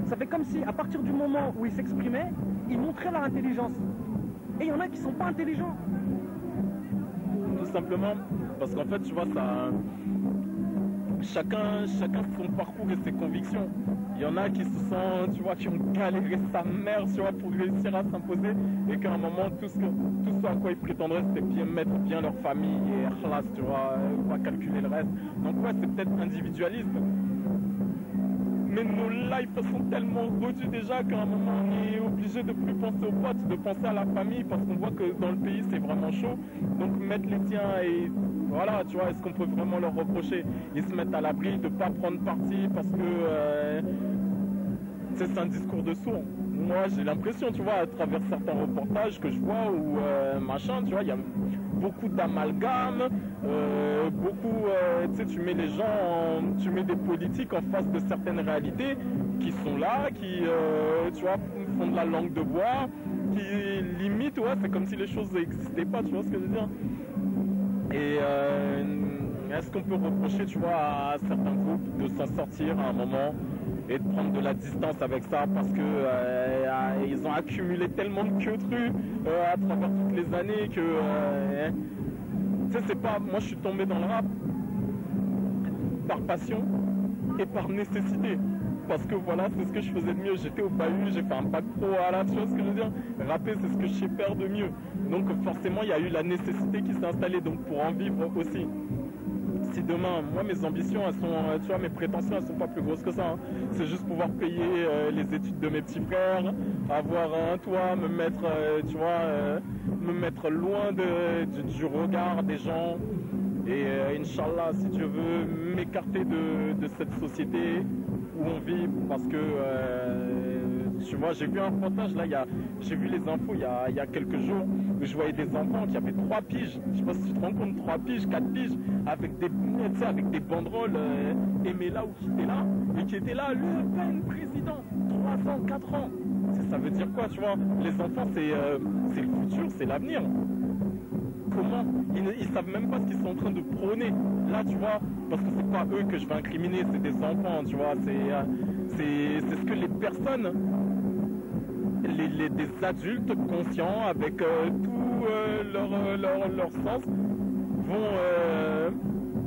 ça fait comme si à partir du moment où ils s'exprimaient, ils montraient leur intelligence. Et il y en a qui sont pas intelligents. Tout simplement parce qu'en fait, tu vois, ça, chacun son parcours et ses convictions. Il y en a qui se sentent, tu vois, qui ont galéré sa mère, tu vois, pour réussir à s'imposer, et qu'à un moment, tout ce à quoi ils prétendraient, c'était bien mettre bien leur famille et khlas, tu vois, pas calculer le reste. Donc ouais, c'est peut-être individualiste. Mais nos lives sont tellement redus déjà qu'à un moment on est obligé de plus penser aux potes, de penser à la famille, parce qu'on voit que dans le pays c'est vraiment chaud. Donc mettre les tiens et voilà, tu vois, est-ce qu'on peut vraiment leur reprocher? Ils se mettent à l'abri de ne pas prendre parti parce que c'est un discours de sourd. Moi j'ai l'impression, tu vois, à travers certains reportages que je vois ou machin, tu vois, il y a beaucoup d'amalgames, beaucoup, tu sais, tu mets les gens, tu mets des politiques en face de certaines réalités qui sont là, qui, tu vois, font de la langue de bois, qui limite, ouais, c'est comme si les choses n'existaient pas, tu vois ce que je veux dire. Et est-ce qu'on peut reprocher, tu vois, à certains groupes de s'en sortir à un moment et de prendre de la distance avec ça parce que ils ont accumulé tellement de queutrus à travers toutes les années que tu sais, c'est pas, moi je suis tombé dans le rap par passion et par nécessité, parce que voilà, c'est ce que je faisais de mieux. J'étais au bahut, j'ai fait un bac pro à la, tu vois ce que je veux dire. Rapper, c'est ce que je sais faire de mieux, donc forcément il y a eu la nécessité qui s'est installée, donc pour en vivre aussi. Si demain, moi mes ambitions, elles sont, tu vois, mes prétentions, elles sont pas plus grosses que ça, hein. C'est juste pouvoir payer les études de mes petits frères, avoir un toit, me mettre, tu vois, me mettre loin du regard des gens. Et Inch'Allah, si Dieu veut, m'écarter de cette société où on vit, parce que tu vois, j'ai vu un reportage là, j'ai vu les infos il y a quelques jours où je voyais des enfants qui avaient 3 piges, je sais pas si tu te rends compte, 3 piges, 4 piges, avec des banderoles, aimez là ou quittez là, et qui étaient là, Le Pen président, 3 ans, 4 ans. Ça veut dire quoi, tu vois? Les enfants, c'est le futur, c'est l'avenir. Comment? Ils savent même pas ce qu'ils sont en train de prôner. Là, tu vois, parce que c'est pas eux que je vais incriminer, c'est des enfants, tu vois, c'est ce que les personnes, des adultes conscients avec tout leur sens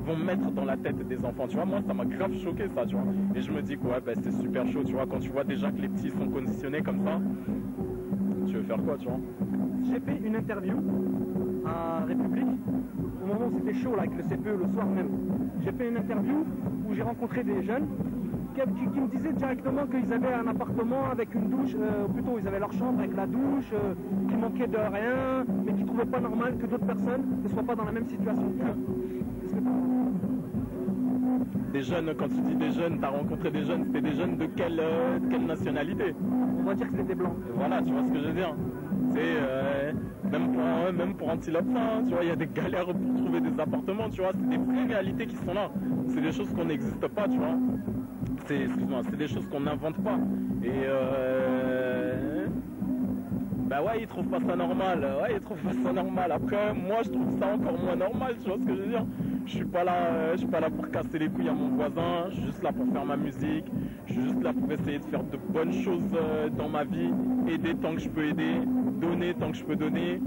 vont mettre dans la tête des enfants, tu vois. Moi ça m'a grave choqué ça, tu vois, et je me dis que ouais, ben, c'est super chaud, tu vois, quand tu vois déjà que les petits sont conditionnés comme ça, tu veux faire quoi, tu vois. J'ai fait une interview à République au moment où c'était chaud là, avec le CPE le soir même. J'ai fait une interview où j'ai rencontré des jeunes qui me disaient directement qu'ils avaient un appartement avec une douche, plutôt ils avaient leur chambre avec la douche, qui manquait de rien, mais qui ne trouvaient pas normal que d'autres personnes ne soient pas dans la même situation qu'eux. Des jeunes, quand tu dis des jeunes, tu as rencontré des jeunes, c'était des jeunes de quelle nationalité? On va dire que c'était des blancs. Et voilà, tu vois ce que je veux dire. C'est même pour Antilope, hein, tu vois, il y a des galères pour trouver des appartements, tu vois, c'est des vraies réalités qui sont là. C'est des choses qu'on n'existe pas, tu vois. Excuse-moi, c'est des choses qu'on n'invente pas. Et bah ouais, ils trouvent pas ça normal. Ouais, ils trouvent pas ça normal. Après, moi, je trouve ça encore moins normal, tu vois ce que je veux dire. Je suis pas là pour casser les couilles à mon voisin. Je suis juste là pour faire ma musique. Je suis juste là pour essayer de faire de bonnes choses dans ma vie, aider tant que je peux aider, donner tant que je peux donner.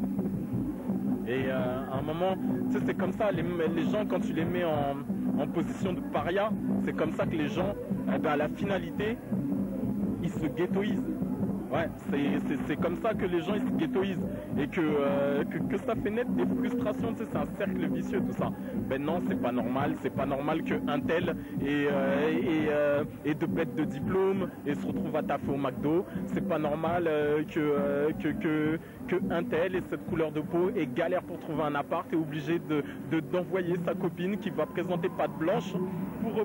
Et à un moment, tu sais, c'est comme ça. Les gens, quand tu les mets en position de paria, c'est comme ça que les gens, à la finalité, ils se ghettoisent. Ouais, c'est comme ça que les gens ils se ghettoisent et que ça fait naître des frustrations, tu sais, c'est un cercle vicieux tout ça. Ben non, c'est pas normal qu'un tel ait de bêtes de diplôme et se retrouve à taffer au McDo. C'est pas normal que un tel ait cette couleur de peau et galère pour trouver un appart et obligé d'envoyer sa copine qui va présenter patte blanche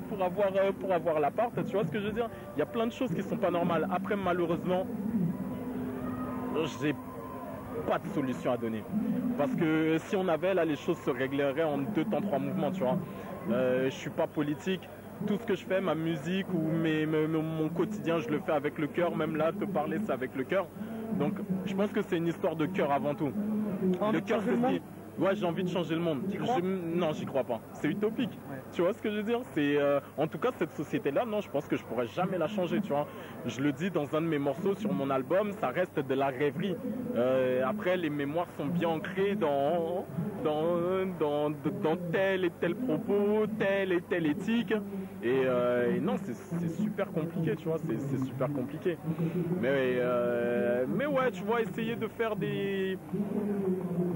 pour avoir l'appart, tu vois ce que je veux dire. Il y a plein de choses qui sont pas normales. Après, malheureusement, j'ai pas de solution à donner, parce que si on avait, là, les choses se régleraient en 2 temps 3 mouvements, tu vois. Je suis pas politique, tout ce que je fais, ma musique ou mon quotidien, je le fais avec le cœur. Même là, te parler, c'est avec le cœur. Donc, je pense que c'est une histoire de cœur avant tout. Le cœur, c'est ce qui... Ouais, j'ai envie de changer le monde. Non, j'y crois pas. C'est utopique. Ouais. Tu vois ce que je veux dire? C'est en tout cas cette société-là. Non, je pense que je pourrais jamais la changer. Tu vois. Je le dis dans un de mes morceaux sur mon album. Ça reste de la rêverie. Après, les mémoires sont bien ancrées dans tel et tel propos, telle et telle éthique. Et non, c'est super compliqué. Tu vois. C'est super compliqué. Mais ouais, tu vois, essayer de faire des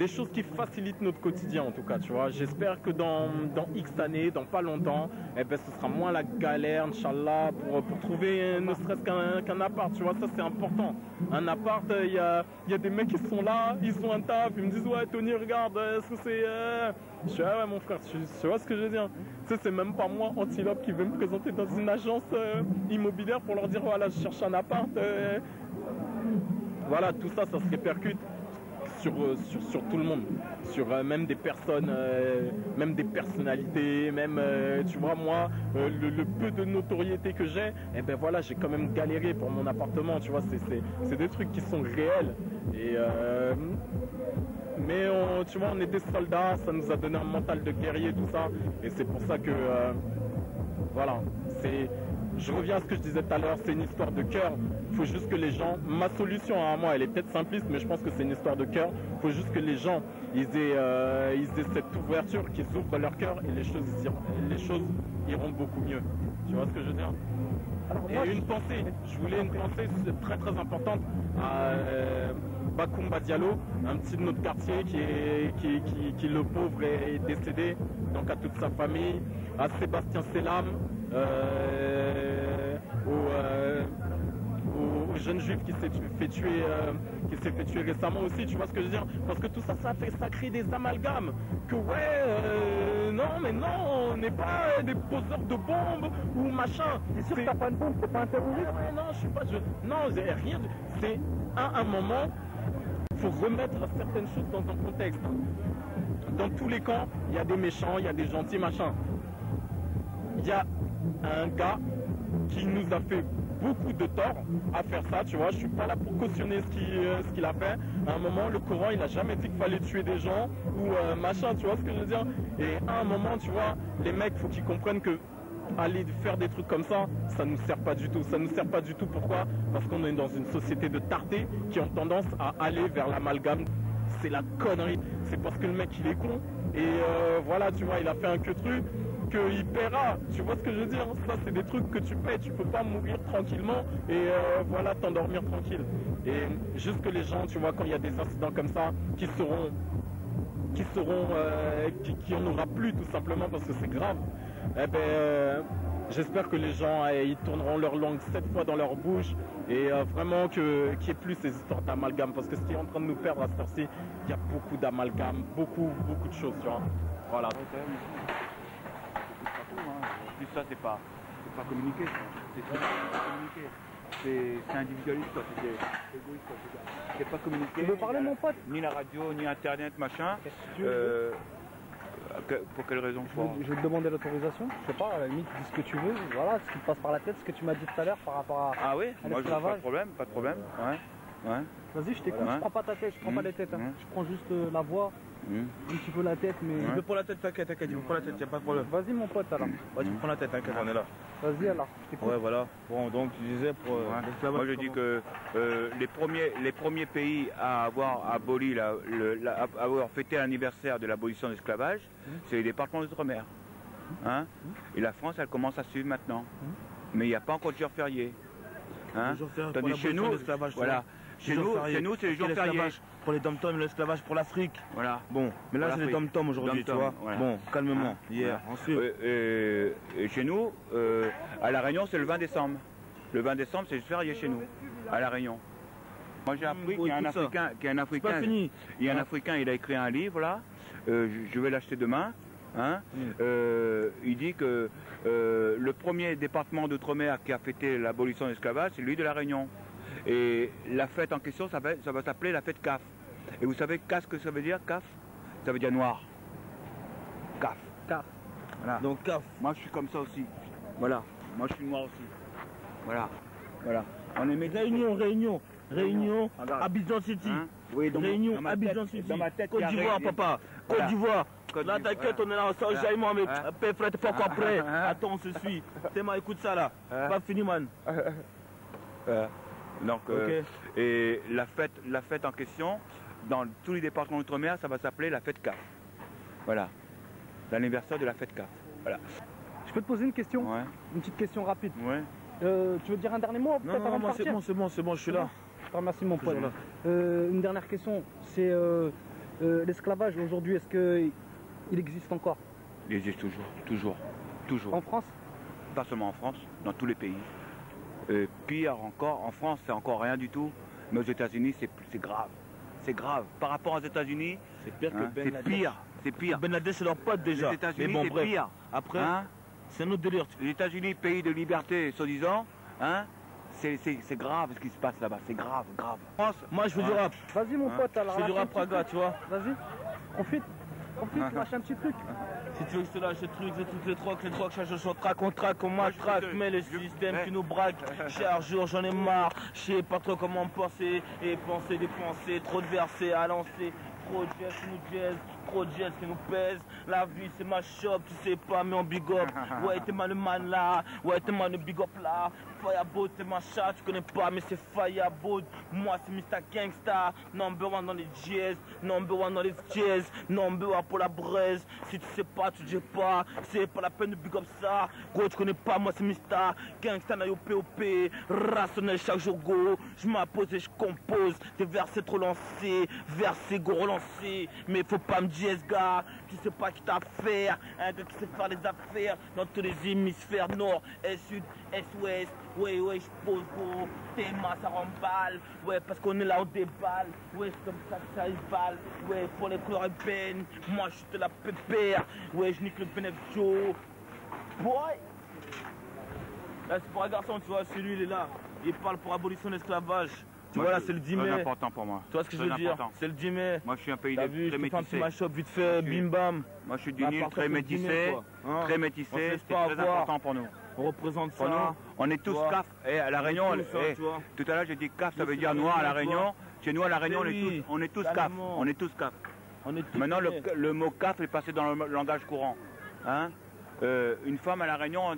choses qui facilitent notre quotidien en tout cas, tu vois. J'espère que dans X années, dans pas longtemps, eh ben, ce sera moins la galère, Inch'Allah, pour trouver ne serait-ce qu'un appart, tu vois. Ça c'est important. Un appart, il y a des mecs qui sont là, ils ont un taf, ils me disent ouais Tony regarde, est-ce que c'est... Je suis ouais mon frère, tu vois ce que je veux dire. Tu sais, c'est même pas moi, Antilope, qui veut me présenter dans une agence immobilière pour leur dire voilà je cherche un appart. Voilà, tout ça, ça se répercute sur tout le monde, sur même des personnes, même des personnalités, même tu vois moi le peu de notoriété que j'ai, et ben voilà, j'ai quand même galéré pour mon appartement, tu vois, c'est des trucs qui sont réels et mais tu vois, on est des soldats, ça nous a donné un mental de guerrier, tout ça, et c'est pour ça que voilà, je reviens à ce que je disais tout à l'heure, c'est une histoire de cœur. Il faut juste que les gens, ma solution à moi, elle est peut-être simpliste, mais je pense que c'est une histoire de cœur. Il faut juste que les gens, ils aient cette ouverture, qu'ils ouvrent leur cœur et les choses iront beaucoup mieux. Tu vois ce que je veux dire? Et une pensée, je voulais une pensée très très importante à Bakoumba Diallo, un petit de notre quartier qui le pauvre est décédé, donc à toute sa famille, à Sébastien Selam, au jeune juif qui s'est fait tuer récemment aussi, tu vois ce que je veux dire? Parce que tout ça, ça crée des amalgames. Que ouais, non, mais non, on n'est pas des poseurs de bombes ou machin. T'es sûr que t'as pas une bombe, t'es pas un terroriste? Ouais, non, je suis pas... Non, j'ai rien. C'est à un moment, il faut remettre certaines choses dans un contexte. Dans tous les camps, il y a des méchants, il y a des gentils, machin. Il y a un gars qui nous a fait beaucoup de tort à faire ça, tu vois. Je suis pas là pour cautionner ce qu'il a fait. À un moment, le Coran, il a jamais dit qu'il fallait tuer des gens ou machin, tu vois ce que je veux dire. Et à un moment, tu vois, les mecs, faut qu'ils comprennent que aller faire des trucs comme ça, ça nous sert pas du tout. Ça nous sert pas du tout. Pourquoi? Parce qu'on est dans une société de tartés qui ont tendance à aller vers l'amalgame. C'est la connerie. C'est parce que le mec, il est con. Et voilà, tu vois, il a fait un queutru qu'il paiera, tu vois ce que je veux dire? Ça c'est des trucs que tu paies, tu peux pas mourir tranquillement et voilà, t'endormir tranquille. Et juste que les gens, tu vois, quand il y a des incidents comme ça, qui en aura plus tout simplement parce que c'est grave, eh ben j'espère que les gens ils tourneront leur langue 7 fois dans leur bouche et vraiment qu'il n'y ait plus ces histoires d'amalgame, parce que ce qui est en train de nous perdre à cette heure-ci, il y a beaucoup d'amalgame, beaucoup de choses, tu vois. Voilà. Plus ça, c'est pas communiqué, c'est individualiste, c'est égoïste, c'est pas communiqué. Tu veux parler, mon pote? Ni la radio, ni internet, machin. Pour quelle raison? Je vais te demander l'autorisation, je sais pas, à la limite, dis ce que tu veux, voilà, ce qui te passe par la tête, ce que tu m'as dit tout à l'heure par rapport à... Ah oui, moi je pas de problème, ouais. Vas-y, je t'écoute, je prends pas ta tête, je prends pas les têtes, hein. Je prends juste la voix. Un petit peu la tête, mais... Je veux pour la tête, t'inquiète, je prends la tête, y'a pas de problème. Vas-y mon pote alors. Vas-y, prends la tête, t'inquiète, on est là. Vas-y alors, je t'écoute. Ouais, voilà. Bon, donc tu disais pour l'esclavage. Moi je dis que les premiers pays à avoir aboli, à avoir fêté l'anniversaire de l'abolition de l'esclavage, c'est les départements d'outre-mer. Hein? Et la France, elle commence à suivre maintenant. Mais il n'y a pas encore de jour férié. Hein? Tandis chez nous, voilà. Chez nous, c'est les jours fériés. Pour les dom-toms, l'esclavage pour l'Afrique. Voilà. Bon, mais là c'est les dom-toms aujourd'hui, tu vois. Voilà. Bon, calmement. Hier, ensuite. Et chez nous, à La Réunion, c'est le 20 décembre. Le 20 décembre, c'est férié chez nous, à La Réunion. Moi j'ai appris qu'il y a un Africain, il y a un Africain, il a écrit un livre là. Je vais l'acheter demain. Hein. Il dit que le premier département d'outre-mer qui a fêté l'abolition de l'esclavage, c'est lui de La Réunion. Et la fête en question, ça va s'appeler la fête CAF. Et vous savez ce que ça veut dire, CAF? Ça veut dire noir. CAF. CAF. Voilà. Donc CAF. Moi je suis comme ça aussi. Voilà. Moi, je suis noir aussi. Voilà. Voilà. On est métis. Réunion, Abidjan City. Hein? Oui, Réunion, Abidjan City. Côte d'Ivoire, papa. Côte d'Ivoire. Là, t'inquiète, on est là, ça, jaillement, mais paix, frère, t'es pas encore prêt. Attends, on se suit. Théma, écoute ça là. Pas fini, man. Donc, et la fête en question, dans tous les départements d'outre-mer, ça va s'appeler la fête CAF. Voilà. L'anniversaire de la fête CAF. Voilà. Je peux te poser une question? Ouais. Une petite question rapide. Ouais. Tu veux dire un dernier mot? Non, c'est bon, je suis là. Merci mon pote. Une dernière question, c'est l'esclavage aujourd'hui, est-ce qu'il existe encore? Il existe toujours. En France? Pas seulement en France, dans tous les pays. Pire encore, en France c'est encore rien du tout, mais aux États-Unis c'est grave. C'est grave. Par rapport aux États-Unis, c'est pire que Ben Laden. C'est pire. Ben Laden c'est leur pote déjà. Les États-Unis bon, c'est pire. Après, c'est un autre délire. Les États-Unis, pays de liberté, soi-disant, c'est grave ce qui se passe là-bas. C'est grave. Moi je fais du rap. Vas-y mon pote, alors. Je fais du rap Praga, tu vois. Vas-y, profite, lâche un petit truc. Si tu veux que je te lâche les trucs, les trocs, je traque, on traque, on matraque, mais le système qui nous braque, chaque jour j'en ai marre, je sais pas trop comment penser, et dépenser, trop de versets à lancer, trop de jazz qui nous jazz, trop de jazz qui nous pèse, la vie c'est ma shop, tu sais pas mais on big up, ouais t'es mal le man là, ouais t'es mal le big up là, Fireboat c'est ma chat, tu connais pas mais c'est Fireboat, moi c'est Mr Gangsta, number one dans les jazz, number one dans les jazz, number one pour la braise, si tu sais pas tu dis pas, c'est pas la peine de big up ça, gros tu connais pas moi c'est Mr Gangsta na yo POP, rationnel chaque jour go, je m'appose et je compose, des versets trop lancés, versets go relancés, mais faut pas me dire gars, tu sais pas qui t'a faire, un gars qui sait faire les affaires dans tous les hémisphères nord, est sud, est ouest, ouais je pose gros, Théma ça remballe, ouais parce qu'on est là on déballe, ouais c'est comme ça que ça balle, ouais pour les couleurs ébènes, moi je suis de la pépère, ouais je nique le Benef Joe, boy. Là c'est pour un garçon tu vois, celui il est là, il parle pour abolition de l'esclavage. Tu vois là c'est le 10 mai. C'est important pour moi. Tu vois ce que je veux dire? C'est le 10 mai. Moi je suis un pays très métissé. T'as vu, je te fais un petit mash-up vite fait, bim bam. Moi je suis du Nil, très métissé, c'est très important pour nous. On représente ça. Pour nous, on est tous CAF. Et à la Réunion, tout à l'heure j'ai dit CAF, ça veut dire noir à la Réunion. Chez nous à la Réunion, on est tous CAF. On est tous CAF. Maintenant le mot CAF est passé dans le langage courant. Une femme à la Réunion, on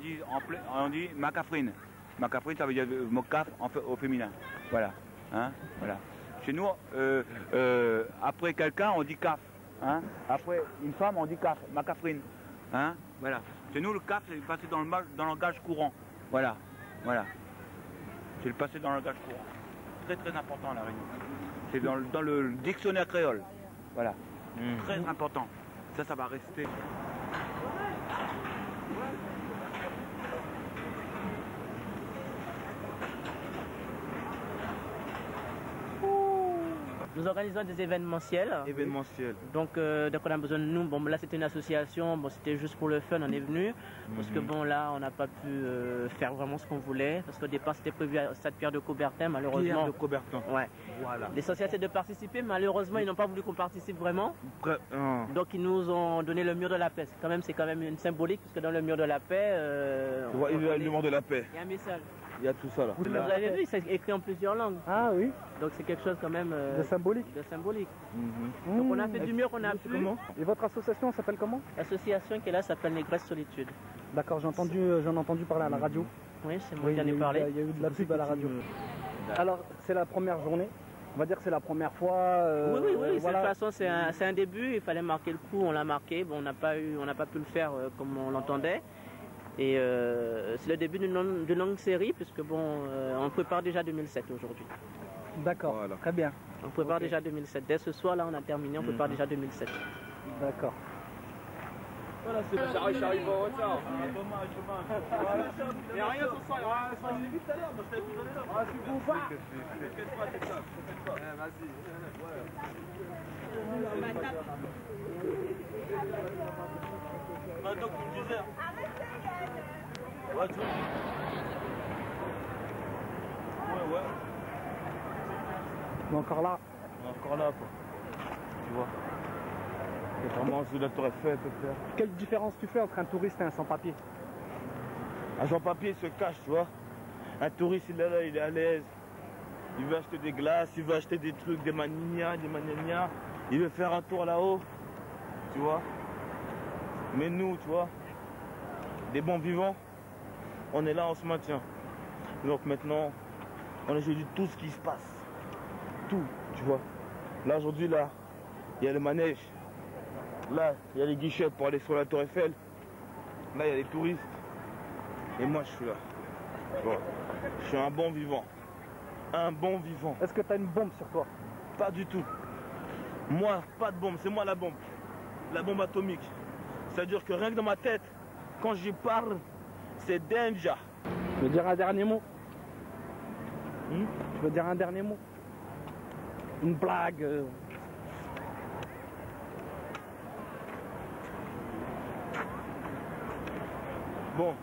dit macafrine. Macafrine, ça veut dire le mot CAF au féminin. Voilà. Voilà. Chez nous, après quelqu'un, on dit CAF. Après une femme, on dit CAF, macafrine. Voilà. Chez nous, le CAF, c'est passé dans le langage courant. Voilà. C'est le passé dans le langage courant. Très très important à la Réunion. C'est dans le dictionnaire créole. Voilà. Très important. Ça va rester. Nous organisons des événementiels. Donc on a besoin de nous. Bon, là c'était une association, bon, c'était juste pour le fun, on est venu. Parce que bon, là on n'a pas pu faire vraiment ce qu'on voulait. Parce qu'au départ c'était prévu à Stade Pierre de Coubertin, malheureusement. Pierre de Coubertin. Ouais. Voilà. L'essentiel c'est de participer, malheureusement ils n'ont pas voulu qu'on participe vraiment. Donc ils nous ont donné le mur de la paix. C'est quand même une symbolique, puisque dans le mur de la paix. Il y a le mur de la paix. Il y a un message. Il y a tout ça là. Vous avez vu, c'est écrit en plusieurs langues. Ah oui. Donc c'est quelque chose quand même de symbolique. Donc on a fait du mieux qu'on a pu. Et votre association s'appelle comment? L'association qui est là s'appelle Négresse Solitude. D'accord, j'en ai entendu parler à la radio. Oui, c'est moi qui en ai parlé. Il y a eu de la pub à la radio. Alors c'est la première journée. On va dire que c'est la première fois. Oui. De toute façon c'est un début. Il fallait marquer le coup. On l'a marqué. Bon, on n'a pas pu le faire comme on l'entendait. Et c'est le début d'une longue série, puisque bon, on prépare déjà 2007 aujourd'hui. D'accord, très bien. On prépare déjà 2007. Dès ce soir, là, on a terminé, on prépare déjà 2007. D'accord. Voilà, c'est j'arrive en retard. Il n'y a rien ce soir, je l'ai vu tout à l'heure, moi je t'avais plus donné là. C'est bon, va. T'inquiète pas, t'inquiète pas. Vas-y. Donc, tu me disais. Ouais. Mais encore là. Encore là, quoi. Tu vois. C'est vraiment ce que tu aurais fait, peut-être. Quelle différence tu fais entre un touriste et un sans-papier? Un sans-papier se cache, tu vois. Un touriste, il est là, il est à l'aise. Il veut acheter des glaces, il veut acheter des trucs, des manignas, des maniagnas. Il veut faire un tour là-haut, tu vois. Mais nous, tu vois, des bons vivants, on est là, on se maintient. Donc maintenant, on a choisi tout ce qui se passe. Tout, tu vois. Là, aujourd'hui, là, il y a le manège. Là, il y a les guichets pour aller sur la Tour Eiffel. Là, il y a les touristes. Et moi, je suis là. Bon. Je suis un bon vivant. Un bon vivant. Est-ce que tu as une bombe sur toi? Pas du tout. Moi, pas de bombe. C'est moi la bombe. La bombe atomique. C'est-à-dire que rien que dans ma tête, quand j'y parle, c'est danger. Tu veux dire un dernier mot? Tu veux dire un dernier mot? Une blague Bon.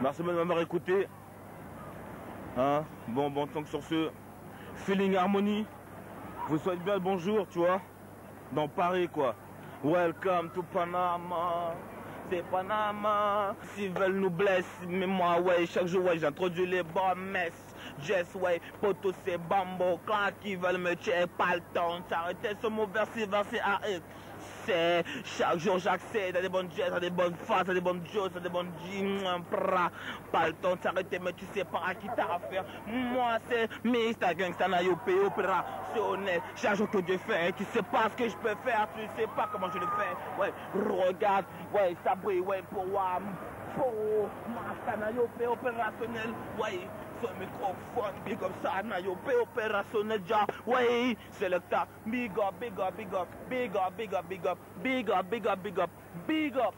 Merci de m'avoir écouté. Hein? Bon, donc sur ce, Feeling Harmony, vous souhaite bien le bonjour, tu vois, dans Paris, quoi. Welcome to Panama, c'est Panama. S'ils veulent nous blesser, mais moi, ouais, chaque jour, ouais, j'introduis les bonnes messes. Jess, ouais, poto, c'est bambo, quand ils veulent me tuer, pas le temps de s'arrêter, ce mot versé à eux. C'est chaque jour j'accède à des bonnes jazz, à des bonnes faces, à des bonnes choses, à des bonnes jeans, pas le temps de s'arrêter, mais tu sais pas à qui t'as affaire. Moi c'est Mr. Gangsta Nayope opérationnel. Chaque jour que Dieu fait, tu sais pas ce que je peux faire, tu sais pas comment je le fais. Ouais, regarde, ouais, ça brille, ouais, pour moi, pour Mr. Nayope opérationnel, ouais. Sur le microphone, big up ça, Nayope opérationnel, ja, ouais, c'est le tas, big up, big up, big up, big up, big up, big up, big up, big up, big up, big up.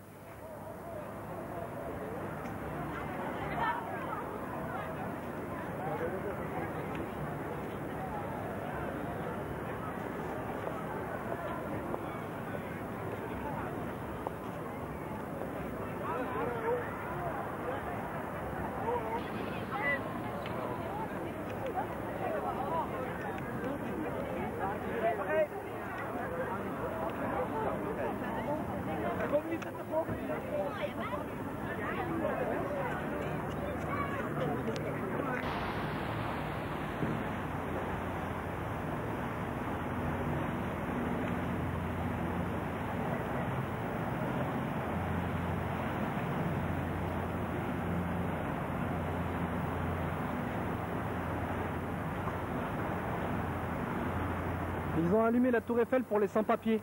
Ils ont allumé la Tour Eiffel pour les sans-papiers.